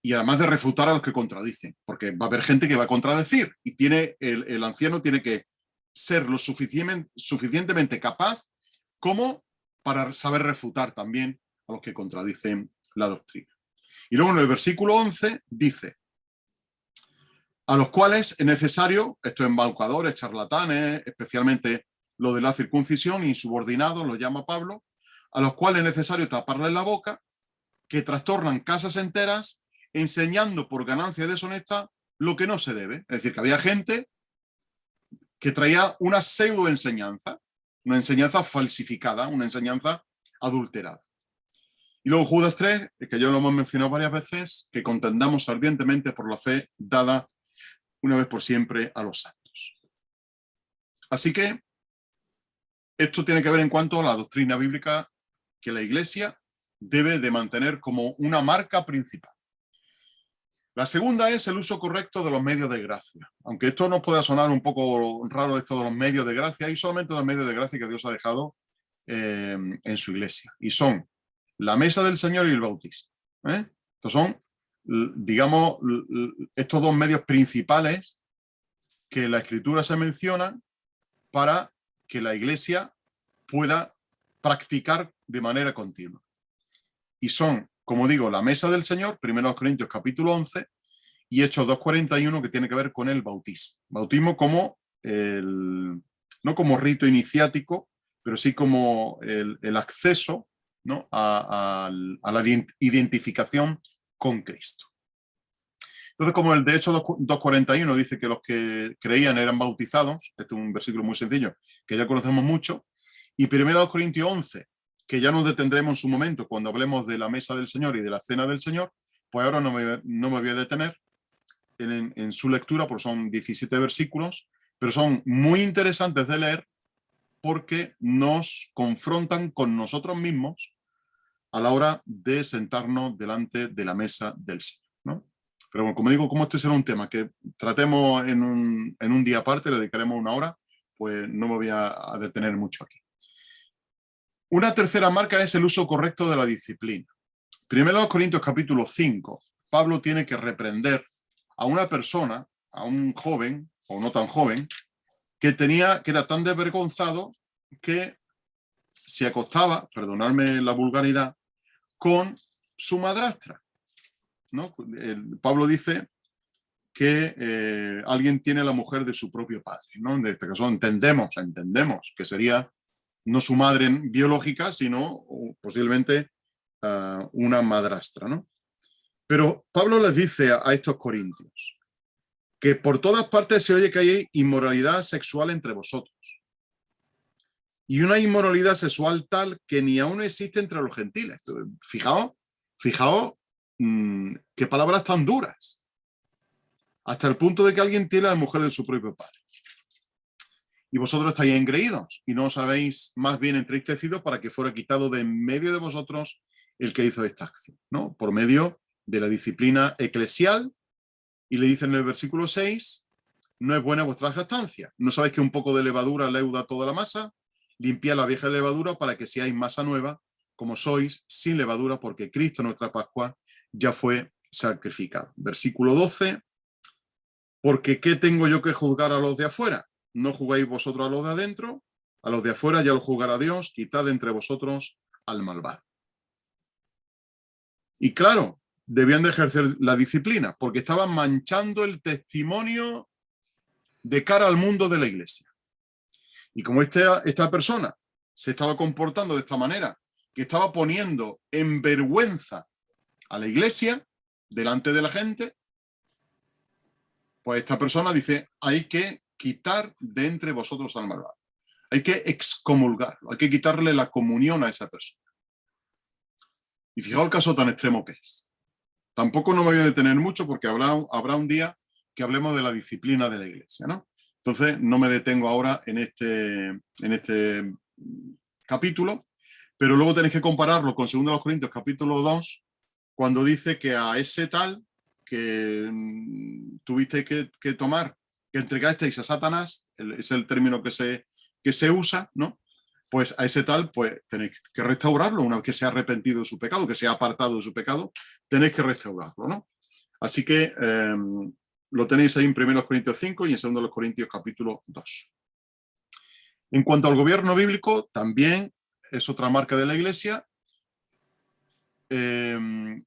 Y además de refutar a los que contradicen, porque va a haber gente que va a contradecir y el anciano tiene que ser lo suficientemente capaz como para saber refutar también a los que contradicen la doctrina. Y luego en el versículo 11 dice, a los cuales es necesario, estos embaucadores, charlatanes, especialmente lo de la circuncisión, insubordinados, lo llama Pablo, a los cuales es necesario taparles la boca, que trastornan casas enteras, enseñando por ganancia deshonesta lo que no se debe. Es decir, que había gente que traía una pseudoenseñanza, una enseñanza falsificada, una enseñanza adulterada. Y luego Judas 3, que ya lo hemos mencionado varias veces, que contendamos ardientemente por la fe dada una vez por siempre a los santos. Así que esto tiene que ver en cuanto a la doctrina bíblica que la Iglesia debe de mantener como una marca principal. La segunda es el uso correcto de los medios de gracia. Aunque esto nos pueda sonar un poco raro, esto de los medios de gracia, hay solamente dos medios de gracia que Dios ha dejado en su Iglesia. Y son la mesa del Señor y el bautismo. Estos son, digamos, estos dos medios principales que la Escritura se menciona para que la Iglesia pueda practicar de manera continua. Y son, como digo, la mesa del Señor, 1 Corintios capítulo 11, y Hechos 2:41, que tiene que ver con el bautismo. Bautismo como no como rito iniciático, pero sí como el acceso, ¿no? a la identificación con Cristo. Entonces, como el de Hechos 2:41 dice que los que creían eran bautizados, este es un versículo muy sencillo, que ya conocemos mucho, y 1 Corintios 11, que ya nos detendremos en su momento cuando hablemos de la mesa del Señor y de la cena del Señor, pues ahora no me voy a detener en su lectura, porque son 17 versículos, pero son muy interesantes de leer porque nos confrontan con nosotros mismos a la hora de sentarnos delante de la mesa del Señor, ¿no? Pero bueno, como digo, como este será un tema que tratemos en un día aparte, le dedicaremos una hora, pues no me voy a detener mucho aquí. Una tercera marca es el uso correcto de la disciplina. 1 Corintios capítulo 5, Pablo tiene que reprender a una persona, a un joven, o no tan joven, que era tan desvergonzado que se acostaba, perdonadme la vulgaridad, con su madrastra, ¿no? Pablo dice que alguien tiene la mujer de su propio padre, ¿no? En este caso entendemos que sería no su madre biológica, sino posiblemente una madrastra, ¿no? Pero Pablo les dice a estos corintios que por todas partes se oye que hay inmoralidad sexual entre vosotros. Y una inmoralidad sexual tal que ni aún existe entre los gentiles. Fijaos qué palabras tan duras. Hasta el punto de que alguien tiene a la mujer de su propio padre. Y vosotros estáis engreídos y no os habéis más bien entristecidos para que fuera quitado de en medio de vosotros el que hizo esta acción, ¿no? Por medio de la disciplina eclesial. Y le dice en el versículo 6, no es buena vuestra jactancia. ¿No sabéis que un poco de levadura leuda toda la masa? Limpiad la vieja levadura para que seáis masa nueva, como sois, sin levadura, porque Cristo, nuestra Pascua, ya fue sacrificado. Versículo 12, porque ¿qué tengo yo que juzgar a los de afuera? No juzguéis vosotros a los de adentro, a los de afuera ya lo juzgará Dios, quitad entre vosotros al malvado. Y claro, debían de ejercer la disciplina, porque estaban manchando el testimonio de cara al mundo de la iglesia. Y como esta persona se estaba comportando de esta manera, que estaba poniendo en vergüenza a la iglesia delante de la gente, pues esta persona dice, hay que quitar de entre vosotros al malvado. Hay que excomulgarlo, hay que quitarle la comunión a esa persona. Y fijaos el caso tan extremo que es. Tampoco no me voy a detener mucho porque habrá un día que hablemos de la disciplina de la iglesia, ¿no? Entonces no me detengo ahora en este capítulo, pero luego tenéis que compararlo con 2 Corintios capítulo 2, cuando dice que a ese tal que tuvisteis que tomar, que entregasteis a Satanás, es el término que se usa, ¿no? Pues a ese tal, pues tenéis que restaurarlo una vez que se ha arrepentido de su pecado, que se ha apartado de su pecado, tenéis que restaurarlo, ¿no? Así que lo tenéis ahí en 1 Corintios 5 y en 2 Corintios capítulo 2. En cuanto al gobierno bíblico, también es otra marca de la iglesia.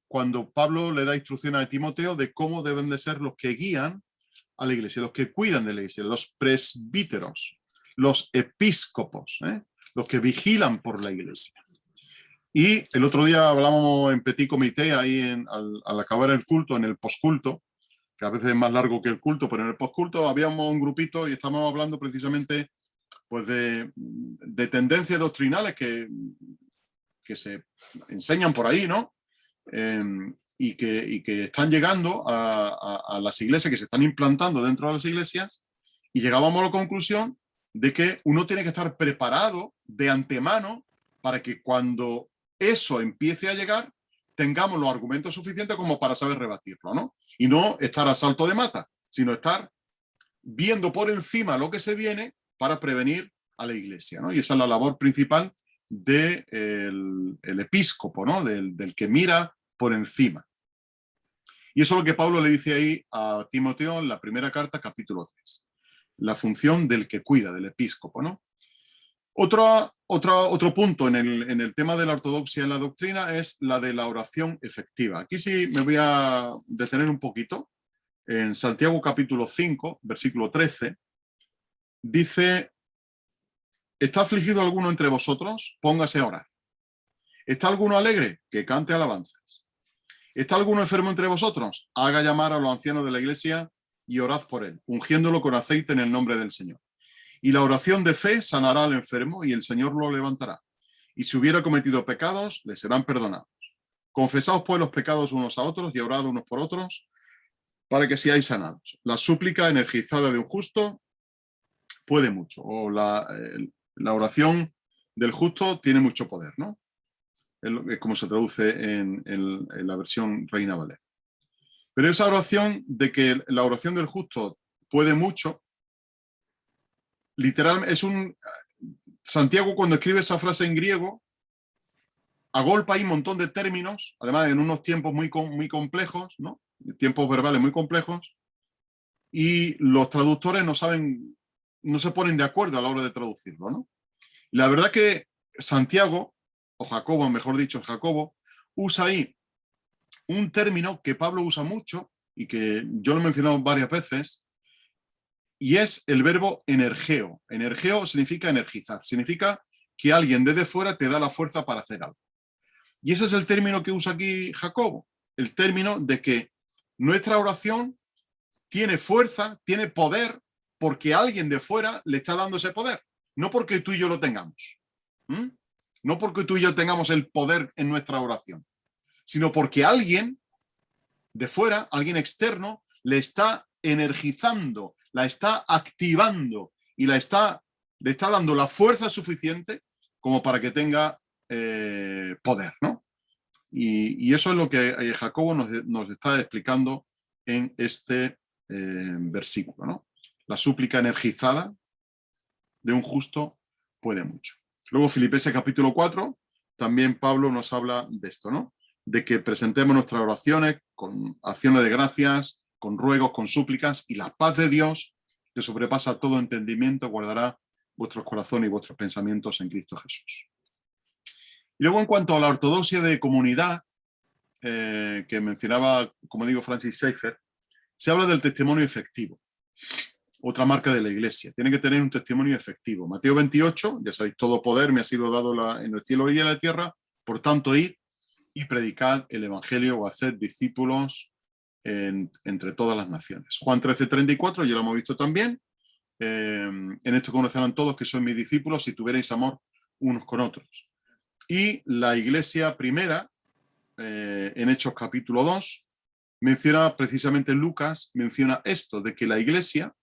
Cuando Pablo le da instrucciones a Timoteo de cómo deben de ser los que guían a la iglesia, los que cuidan de la iglesia, los presbíteros, los episcopos, los que vigilan por la iglesia. Y el otro día hablábamos en petit comité, ahí al acabar el culto, en el postculto, que a veces es más largo que el culto, pero en el postculto habíamos un grupito y estábamos hablando precisamente pues, de tendencias doctrinales que se enseñan por ahí, ¿no? Y que están llegando a las iglesias, que se están implantando dentro de las iglesias, y llegábamos a la conclusión de que uno tiene que estar preparado de antemano para que cuando eso empiece a llegar, tengamos los argumentos suficientes como para saber rebatirlo, ¿no? Y no estar a salto de mata, sino estar viendo por encima lo que se viene para prevenir a la iglesia, ¿no? Y esa es la labor principal del episcopo, ¿no? Del que mira por encima. Y eso es lo que Pablo le dice ahí a Timoteo en la primera carta, capítulo 3. La función del que cuida, del episcopo, ¿no? Otro punto en el tema de la ortodoxia en la doctrina es la de la oración efectiva. Aquí sí me voy a detener un poquito. En Santiago capítulo 5, versículo 13, dice, ¿está afligido alguno entre vosotros? Póngase a orar. ¿Está alguno alegre? Que cante alabanzas. ¿Está alguno enfermo entre vosotros? Haga llamar a los ancianos de la iglesia y orad por él, ungiéndolo con aceite en el nombre del Señor. Y la oración de fe sanará al enfermo y el Señor lo levantará. Y si hubiera cometido pecados, le serán perdonados. Confesaos pues los pecados unos a otros y orad unos por otros para que seáis sanados. La súplica energizada de un justo puede mucho, o la oración del justo tiene mucho poder, ¿no? Es como se traduce en la versión Reina Valera. Pero esa oración de que la oración del justo puede mucho, literalmente es Santiago cuando escribe esa frase en griego, agolpa ahí un montón de términos, además en unos tiempos muy complejos, ¿no? Tiempos verbales muy complejos, y los traductores no se ponen de acuerdo a la hora de traducirlo, ¿no? La verdad que Santiago, o Jacobo, mejor dicho, Jacobo, usa ahí un término que Pablo usa mucho y que yo lo he mencionado varias veces, y es el verbo energeo. Energeo significa energizar, significa que alguien desde fuera te da la fuerza para hacer algo. Y ese es el término que usa aquí Jacobo. el término de que nuestra oración tiene fuerza, tiene poder, porque alguien de fuera le está dando ese poder, no porque tú y yo lo tengamos. No porque tú y yo tengamos el poder en nuestra oración, sino porque alguien de fuera, alguien externo, le está energizando, la está activando y le está dando la fuerza suficiente como para que tenga poder, ¿no? Y eso es lo que Jacobo nos está explicando en este versículo, ¿no? La súplica energizada de un justo puede mucho. Luego Filipenses capítulo 4, también Pablo nos habla de esto, ¿no? De que presentemos nuestras oraciones con acciones de gracias, con ruegos, con súplicas, y la paz de Dios, que sobrepasa todo entendimiento, guardará vuestros corazones y vuestros pensamientos en Cristo Jesús. Y luego, en cuanto a la ortodoxia de comunidad, que mencionaba, como digo, Francis Schaeffer, se habla del testimonio efectivo. Otra marca de la iglesia. Tiene que tener un testimonio efectivo. Mateo 28, ya sabéis, todo poder me ha sido dado en el cielo y en la tierra, por tanto, id y predicad el evangelio o haced discípulos entre todas las naciones. Juan 13:34, ya lo hemos visto también. En esto conocerán todos que sois mis discípulos si tuvierais amor unos con otros. Y la iglesia primera, en Hechos capítulo 2, menciona precisamente Lucas, menciona esto, de que la iglesia,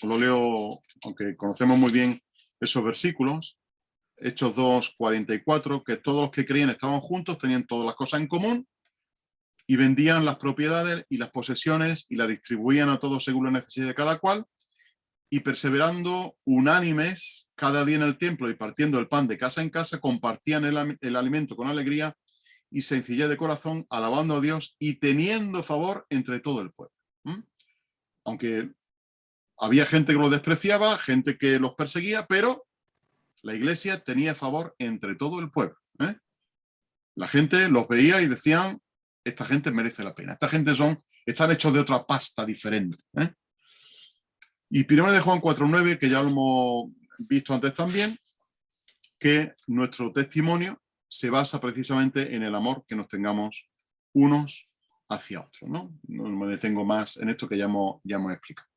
lo leo, aunque conocemos muy bien esos versículos, Hechos 2:44, que todos los que creían estaban juntos, tenían todas las cosas en común y vendían las propiedades y las posesiones y las distribuían a todos según la necesidad de cada cual, y perseverando unánimes cada día en el templo y partiendo el pan de casa en casa, compartían el alimento con alegría y sencillez de corazón, alabando a Dios y teniendo favor entre todo el pueblo. Aunque había gente que los despreciaba, gente que los perseguía, pero la iglesia tenía favor entre todo el pueblo. La gente los veía y decían, esta gente merece la pena, esta gente están hechos de otra pasta diferente. Y 1 de Juan 4:9, que ya lo hemos visto antes también, que nuestro testimonio se basa precisamente en el amor que nos tengamos unos hacia otros, ¿no? No me detengo más en esto que ya hemos explicado.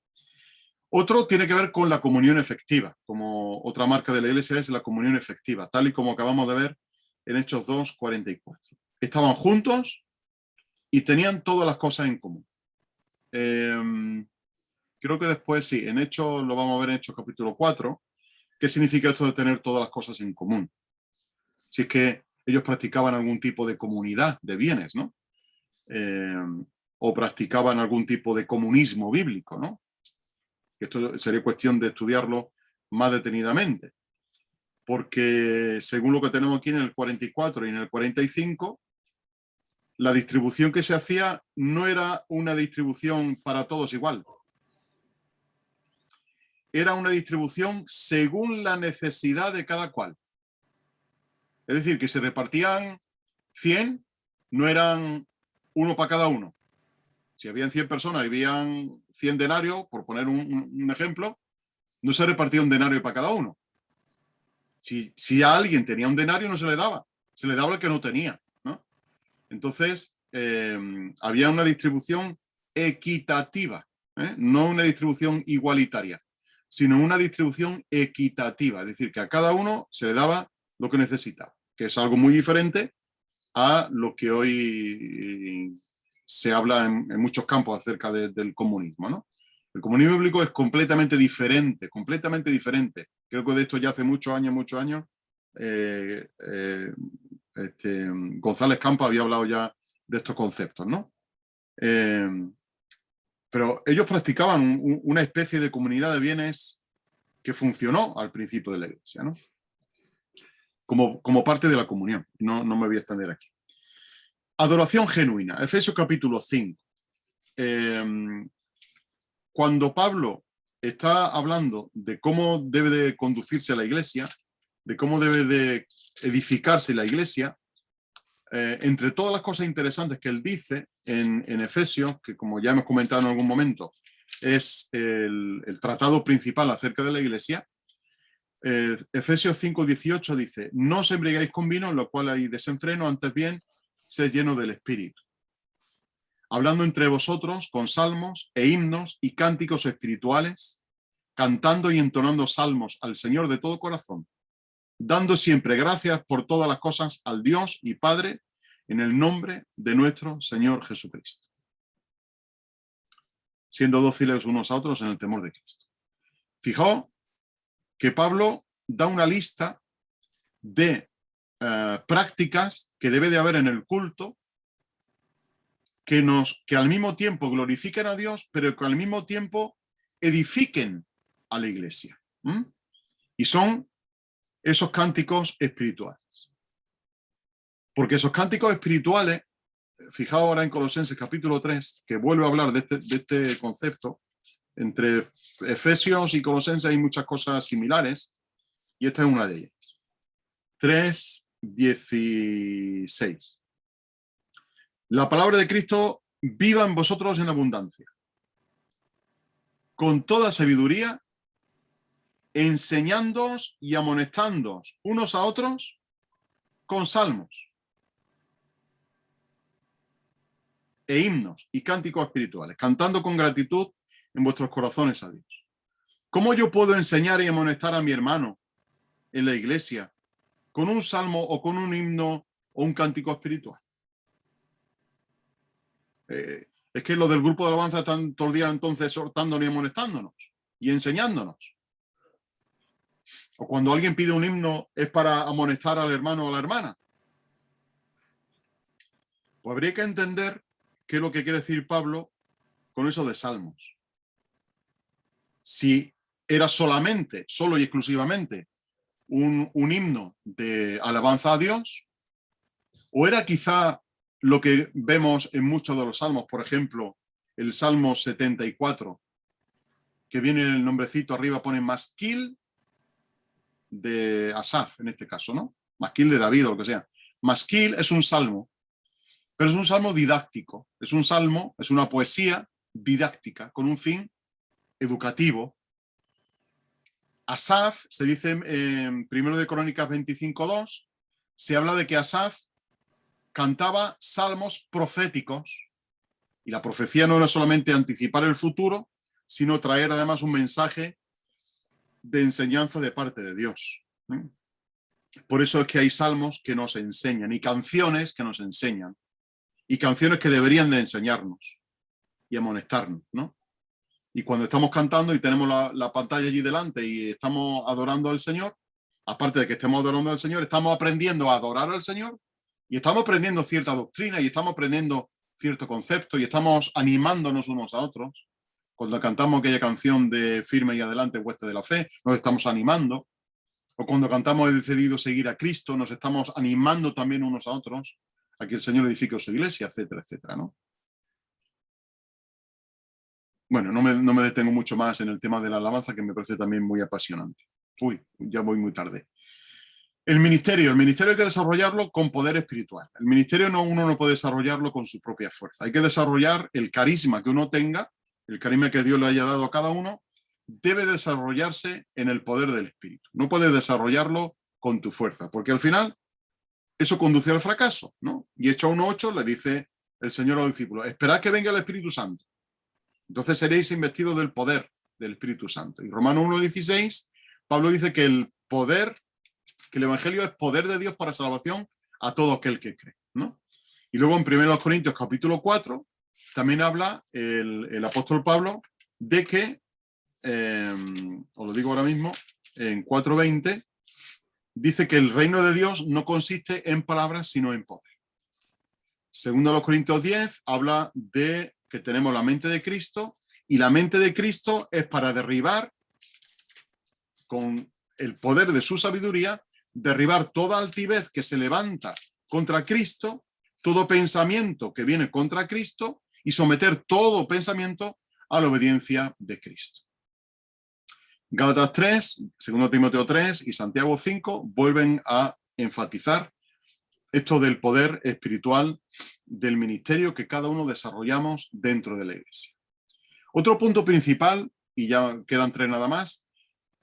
Otro tiene que ver con la comunión efectiva, como otra marca de la iglesia es la comunión efectiva, tal y como acabamos de ver en Hechos 2:44. Estaban juntos y tenían todas las cosas en común. Creo que después, sí, en Hechos, lo vamos a ver en Hechos capítulo 4, ¿qué significa esto de tener todas las cosas en común? Si es que ellos practicaban algún tipo de comunidad de bienes, ¿no? O practicaban algún tipo de comunismo bíblico, ¿no? Esto sería cuestión de estudiarlo más detenidamente, porque según lo que tenemos aquí en el 44 y en el 45, la distribución que se hacía no era una distribución para todos igual. Era una distribución según la necesidad de cada cual. Es decir, que se repartían 100, no eran uno para cada uno. Si habían 100 personas y habían 100 denarios, por poner un ejemplo, no se repartía un denario para cada uno. Si a alguien tenía un denario, no se le daba al que no tenía, ¿no? Entonces, había una distribución equitativa, no una distribución igualitaria, sino una distribución equitativa, es decir, que a cada uno se le daba lo que necesitaba, que es algo muy diferente a lo que hoy se habla en muchos campos acerca del comunismo, ¿no? El comunismo bíblico es completamente diferente, completamente diferente. Creo que de esto ya hace muchos años, González Campo había hablado ya de estos conceptos, ¿no? Pero ellos practicaban una especie de comunidad de bienes que funcionó al principio de la iglesia, ¿no? Como parte de la comunión. No me voy a extender aquí. Adoración genuina. Efesios capítulo 5. Cuando Pablo está hablando de cómo debe de conducirse la iglesia, de cómo debe de edificarse la iglesia, entre todas las cosas interesantes que él dice en Efesios, que como ya hemos comentado en algún momento, es el tratado principal acerca de la iglesia, Efesios 5:18 dice, no os embriaguéis con vino, en lo cual hay desenfreno, antes bien, sed lleno del Espíritu. hablando entre vosotros con salmos e himnos y cánticos espirituales, cantando y entonando salmos al Señor de todo corazón, dando siempre gracias por todas las cosas al Dios y Padre, en el nombre de nuestro Señor Jesucristo, siendo dóciles unos a otros en el temor de Cristo. Fijaos que Pablo da una lista de prácticas que debe de haber en el culto que al mismo tiempo glorifiquen a Dios, pero que al mismo tiempo edifiquen a la iglesia. Y son esos cánticos espirituales. Porque esos cánticos espirituales, fijaos ahora en Colosenses capítulo 3, que vuelve a hablar de este concepto. Entre Efesios y Colosenses hay muchas cosas similares, y esta es una de ellas. 3:16. La palabra de Cristo viva en vosotros en abundancia, con toda sabiduría, enseñándoos y amonestándoos unos a otros con salmos e himnos y cánticos espirituales, cantando con gratitud en vuestros corazones a Dios. ¿Cómo yo puedo enseñar y amonestar a mi hermano en la iglesia con un salmo o con un himno o un cántico espiritual? Es que los del grupo de alabanza están todo el día entonces exhortándonos y amonestándonos y enseñándonos. O cuando alguien pide un himno es para amonestar al hermano o a la hermana. Pues habría que entender qué es lo que quiere decir Pablo con eso de salmos. Si era solo y exclusivamente un himno de alabanza a Dios, o era quizá lo que vemos en muchos de los salmos, por ejemplo, el Salmo 74, que viene en el nombrecito arriba, pone Masquil de Asaf, en este caso, ¿no? Masquil de David o lo que sea. Masquil es un salmo, pero es un salmo didáctico, es un salmo, es una poesía didáctica, con un fin educativo. Asaf, se dice en 1 de Crónicas 25:2, se habla de que Asaf cantaba salmos proféticos, y la profecía no era solamente anticipar el futuro, sino traer además un mensaje de enseñanza de parte de Dios. Por eso es que hay salmos que nos enseñan y canciones que nos enseñan y canciones que deberían de enseñarnos y amonestarnos, ¿no? Y cuando estamos cantando y tenemos la pantalla allí delante y estamos adorando al Señor, aparte de que estemos adorando al Señor, estamos aprendiendo a adorar al Señor y estamos aprendiendo cierta doctrina y estamos aprendiendo cierto concepto y estamos animándonos unos a otros. Cuando cantamos aquella canción de Firme y Adelante, Hueste de la Fe, nos estamos animando. O cuando cantamos He decidido seguir a Cristo, nos estamos animando también unos a otros a que el Señor edifique su iglesia, etcétera, etcétera, ¿no? Bueno, no me detengo mucho más en el tema de la alabanza, que me parece también muy apasionante. Uy, ya voy muy tarde. El ministerio hay que desarrollarlo con poder espiritual. El ministerio uno no puede desarrollarlo con su propia fuerza. Hay que desarrollar el carisma que uno tenga, el carisma que Dios le haya dado a cada uno, debe desarrollarse en el poder del Espíritu. No puedes desarrollarlo con tu fuerza, porque al final eso conduce al fracaso, ¿no? Y Hechos 1:8 le dice el Señor a los discípulos: esperad que venga el Espíritu Santo. Entonces seréis investidos del poder del Espíritu Santo. Y Romanos 1:16, Pablo dice que el Evangelio es poder de Dios para salvación a todo aquel que cree, ¿no? Y luego en 1 Corintios capítulo 4 también habla el apóstol Pablo de que, os lo digo ahora mismo, en 4:20, dice que el reino de Dios no consiste en palabras, sino en poder. Segundo Corintios 10 habla de que tenemos la mente de Cristo, y la mente de Cristo es para derribar, con el poder de su sabiduría, derribar toda altivez que se levanta contra Cristo, todo pensamiento que viene contra Cristo, y someter todo pensamiento a la obediencia de Cristo. Gálatas 3, 2 Timoteo 3 y Santiago 5 vuelven a enfatizar esto del poder espiritual del ministerio que cada uno desarrollamos dentro de la iglesia. Otro punto principal, y ya quedan 3 nada más,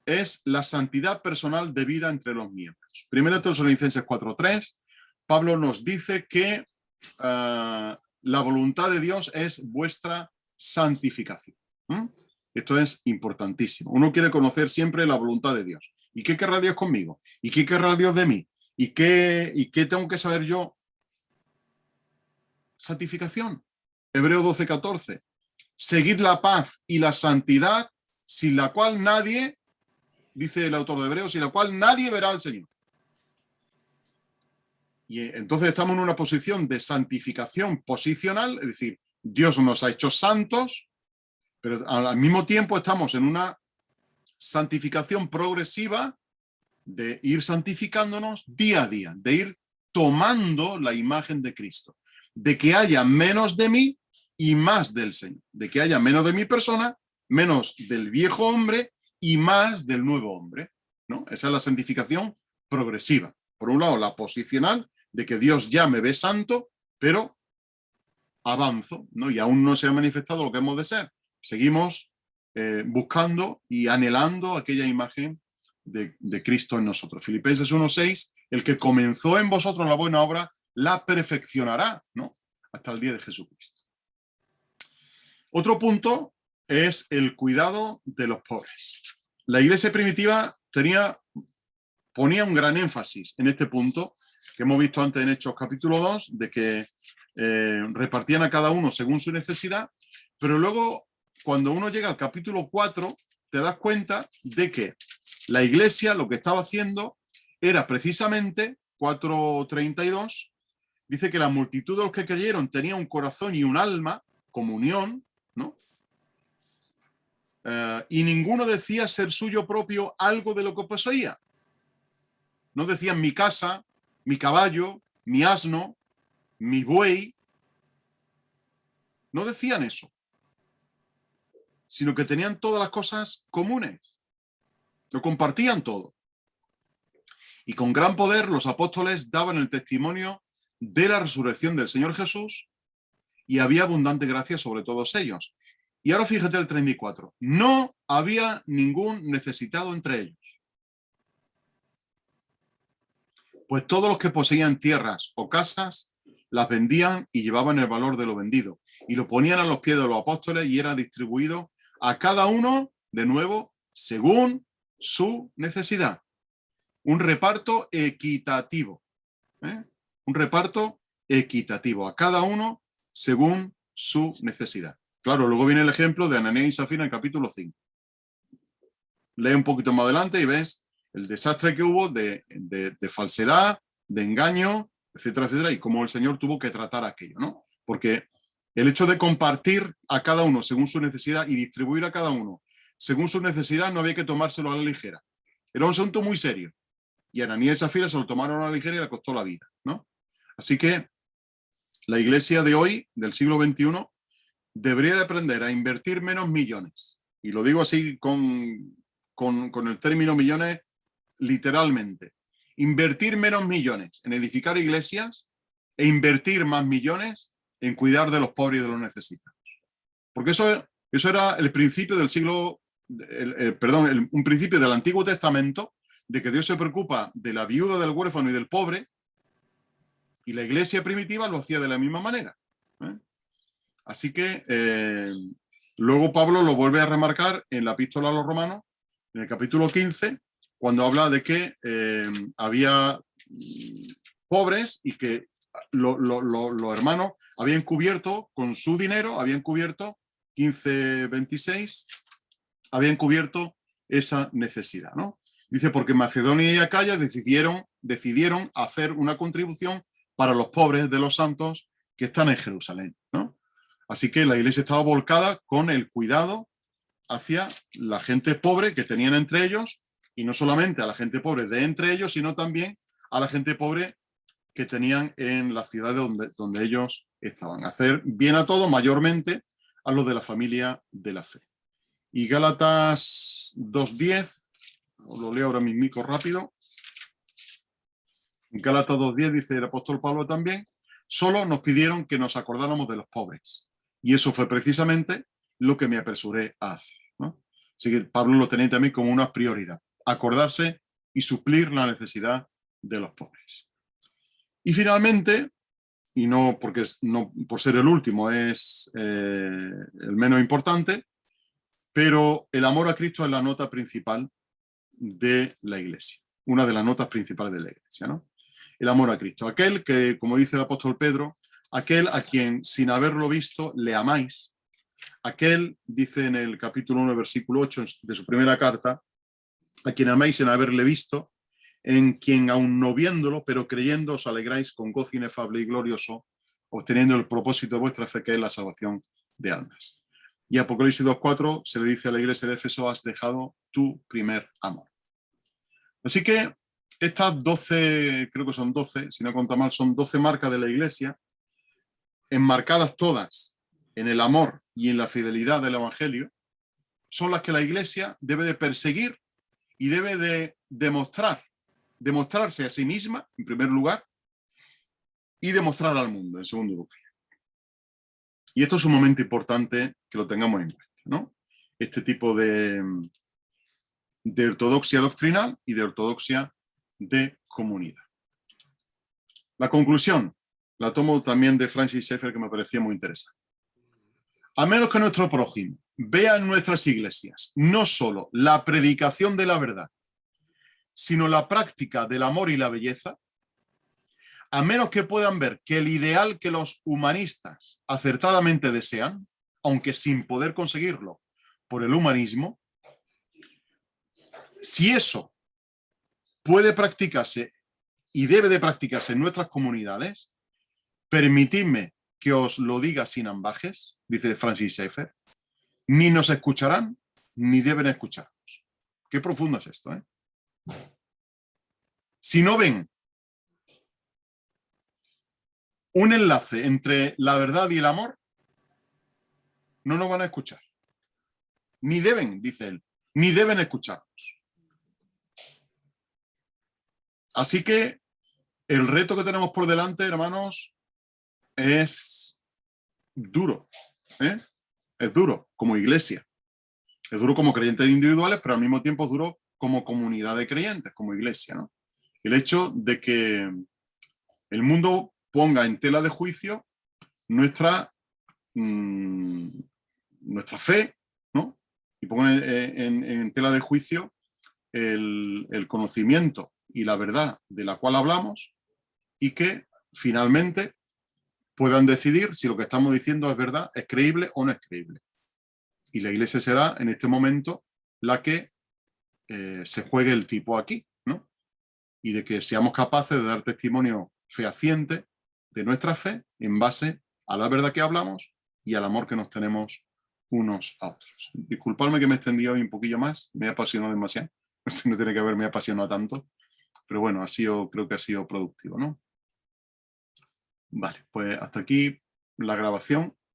es la santidad personal de vida entre los miembros. 1 Tesalonicenses 4:3, Pablo nos dice que la voluntad de Dios es vuestra santificación. Esto es importantísimo. Uno quiere conocer siempre la voluntad de Dios. ¿Y qué querrá Dios conmigo? ¿Y qué querrá Dios de mí? ¿Y qué tengo que saber yo? Santificación. Hebreo 12:14. Seguid la paz y la santidad, sin la cual nadie, dice el autor de Hebreos, sin la cual nadie verá al Señor. Y entonces estamos en una posición de santificación posicional, es decir, Dios nos ha hecho santos, pero al mismo tiempo estamos en una santificación progresiva de ir santificándonos día a día, de ir tomando la imagen de Cristo, de que haya menos de mí y más del Señor, de que haya menos de mi persona, menos del viejo hombre y más del nuevo hombre, ¿no? Esa es la santificación progresiva. Por un lado, la posicional, de que Dios ya me ve santo, pero avanzo, ¿no? Y aún no se ha manifestado lo que hemos de ser. Seguimos buscando y anhelando aquella imagen de Cristo en nosotros. Filipenses 1:6, el que comenzó en vosotros la buena obra, la perfeccionará, ¿no? Hasta el día de Jesucristo. Otro punto es el cuidado de los pobres. La iglesia primitiva ponía un gran énfasis en este punto que hemos visto antes en Hechos capítulo 2, de que repartían a cada uno según su necesidad, pero luego cuando uno llega al capítulo 4 te das cuenta de que la iglesia lo que estaba haciendo era precisamente, 4:32, dice que la multitud de los que creyeron tenía un corazón y un alma, comunión, ¿no? Y ninguno decía ser suyo propio algo de lo que poseía. No decían mi casa, mi caballo, mi asno, mi buey. No decían eso, sino que tenían todas las cosas comunes. Lo compartían todo. Y con gran poder los apóstoles daban el testimonio de la resurrección del Señor Jesús y había abundante gracia sobre todos ellos. Y ahora fíjate el 34. No había ningún necesitado entre ellos. Pues todos los que poseían tierras o casas las vendían y llevaban el valor de lo vendido y lo ponían a los pies de los apóstoles y era distribuido a cada uno, de nuevo, según su necesidad. Un reparto equitativo. Un reparto equitativo, a cada uno según su necesidad. Claro, luego viene el ejemplo de Ananías y Zafira en el capítulo 5. Lee un poquito más adelante y ves el desastre que hubo de falsedad, de engaño, etcétera, etcétera, y cómo el Señor tuvo que tratar aquello, ¿no? Porque el hecho de compartir a cada uno según su necesidad y distribuir a cada uno según su necesidad no había que tomárselo a la ligera. Era un asunto muy serio. Y Ananías y Zafira se lo tomaron a la ligera y le costó la vida, ¿no? Así que la iglesia de hoy, del siglo XXI, debería de aprender a invertir menos millones. Y lo digo así con el término millones literalmente. Invertir menos millones en edificar iglesias e invertir más millones en cuidar de los pobres y de los necesitados. Porque eso era el principio del siglo, un principio del Antiguo Testamento, de que Dios se preocupa de la viuda, del huérfano y del pobre, y la iglesia primitiva lo hacía de la misma manera. Así que luego Pablo lo vuelve a remarcar en la epístola a los Romanos, en el capítulo 15, cuando habla de que había pobres y que los hermanos habían cubierto con su dinero, habían cubierto 15:26, habían cubierto esa necesidad, ¿no? Dice, porque Macedonia y Acaya decidieron hacer una contribución para los pobres de los santos que están en Jerusalén, ¿no? Así que la iglesia estaba volcada con el cuidado hacia la gente pobre que tenían entre ellos, y no solamente a la gente pobre de entre ellos, sino también a la gente pobre que tenían en la ciudad donde ellos estaban. Hacer bien a todos, mayormente a los de la familia de la fe. Y Gálatas 2:10, os lo leo ahora mismo rápido. En Gálatas 2:10 dice el apóstol Pablo también, solo nos pidieron que nos acordáramos de los pobres. Y eso fue precisamente lo que me apresuré a hacer, ¿no? Así que Pablo lo tenía también como una prioridad, acordarse y suplir la necesidad de los pobres. Y finalmente, y no porque no por ser el último es el menos importante, pero el amor a Cristo es la nota principal de la Iglesia, una de las notas principales de la Iglesia, ¿no? El amor a Cristo, aquel que, como dice el apóstol Pedro, aquel a quien sin haberlo visto le amáis, aquel, dice en el capítulo 1, versículo 8 de su primera carta, a quien amáis sin haberle visto, en quien aun no viéndolo, pero creyendo os alegráis con gozo inefable y glorioso, obteniendo el propósito de vuestra fe, que es la salvación de almas. Y Apocalipsis 2:4 se le dice a la iglesia de Éfeso, has dejado tu primer amor. Así que estas 12, creo que son 12, si no cuento mal, son 12 marcas de la iglesia, enmarcadas todas en el amor y en la fidelidad del evangelio, son las que la iglesia debe de perseguir y debe de demostrarse a sí misma, en primer lugar, y demostrar al mundo, en segundo lugar. Y esto es un momento importante que lo tengamos en cuenta, ¿no? Este tipo de ortodoxia doctrinal y de ortodoxia de comunidad. La conclusión la tomo también de Francis Schaeffer, que me parecía muy interesante. A menos que nuestro prójimo vea en nuestras iglesias no solo la predicación de la verdad, sino la práctica del amor y la belleza, a menos que puedan ver que el ideal que los humanistas acertadamente desean, aunque sin poder conseguirlo por el humanismo, si eso puede practicarse y debe de practicarse en nuestras comunidades, permitidme que os lo diga sin ambajes, dice Francis Schaeffer, ni nos escucharán ni deben escucharnos. Qué profundo es esto, ¿eh? Si no ven un enlace entre la verdad y el amor, no nos van a escuchar. Ni deben, dice él, ni deben escucharnos. Así que el reto que tenemos por delante, hermanos, es duro, ¿eh? Es duro como iglesia. Es duro como creyentes individuales, pero al mismo tiempo es duro como comunidad de creyentes, como iglesia, ¿no? El hecho de que el mundo ponga en tela de juicio nuestra fe, ¿no? Y ponga en tela de juicio el conocimiento y la verdad de la cual hablamos, y que finalmente puedan decidir si lo que estamos diciendo es verdad, es creíble o no es creíble. Y la iglesia será en este momento la que se juegue el tipo aquí, ¿no? Y de que seamos capaces de dar testimonio fehaciente de nuestra fe en base a la verdad que hablamos y al amor que nos tenemos unos a otros. Disculpadme que me he extendido hoy un poquillo más, me he apasionado demasiado, no tiene que haberme apasionado tanto, pero bueno, creo que ha sido productivo, ¿no? Vale, pues hasta aquí la grabación.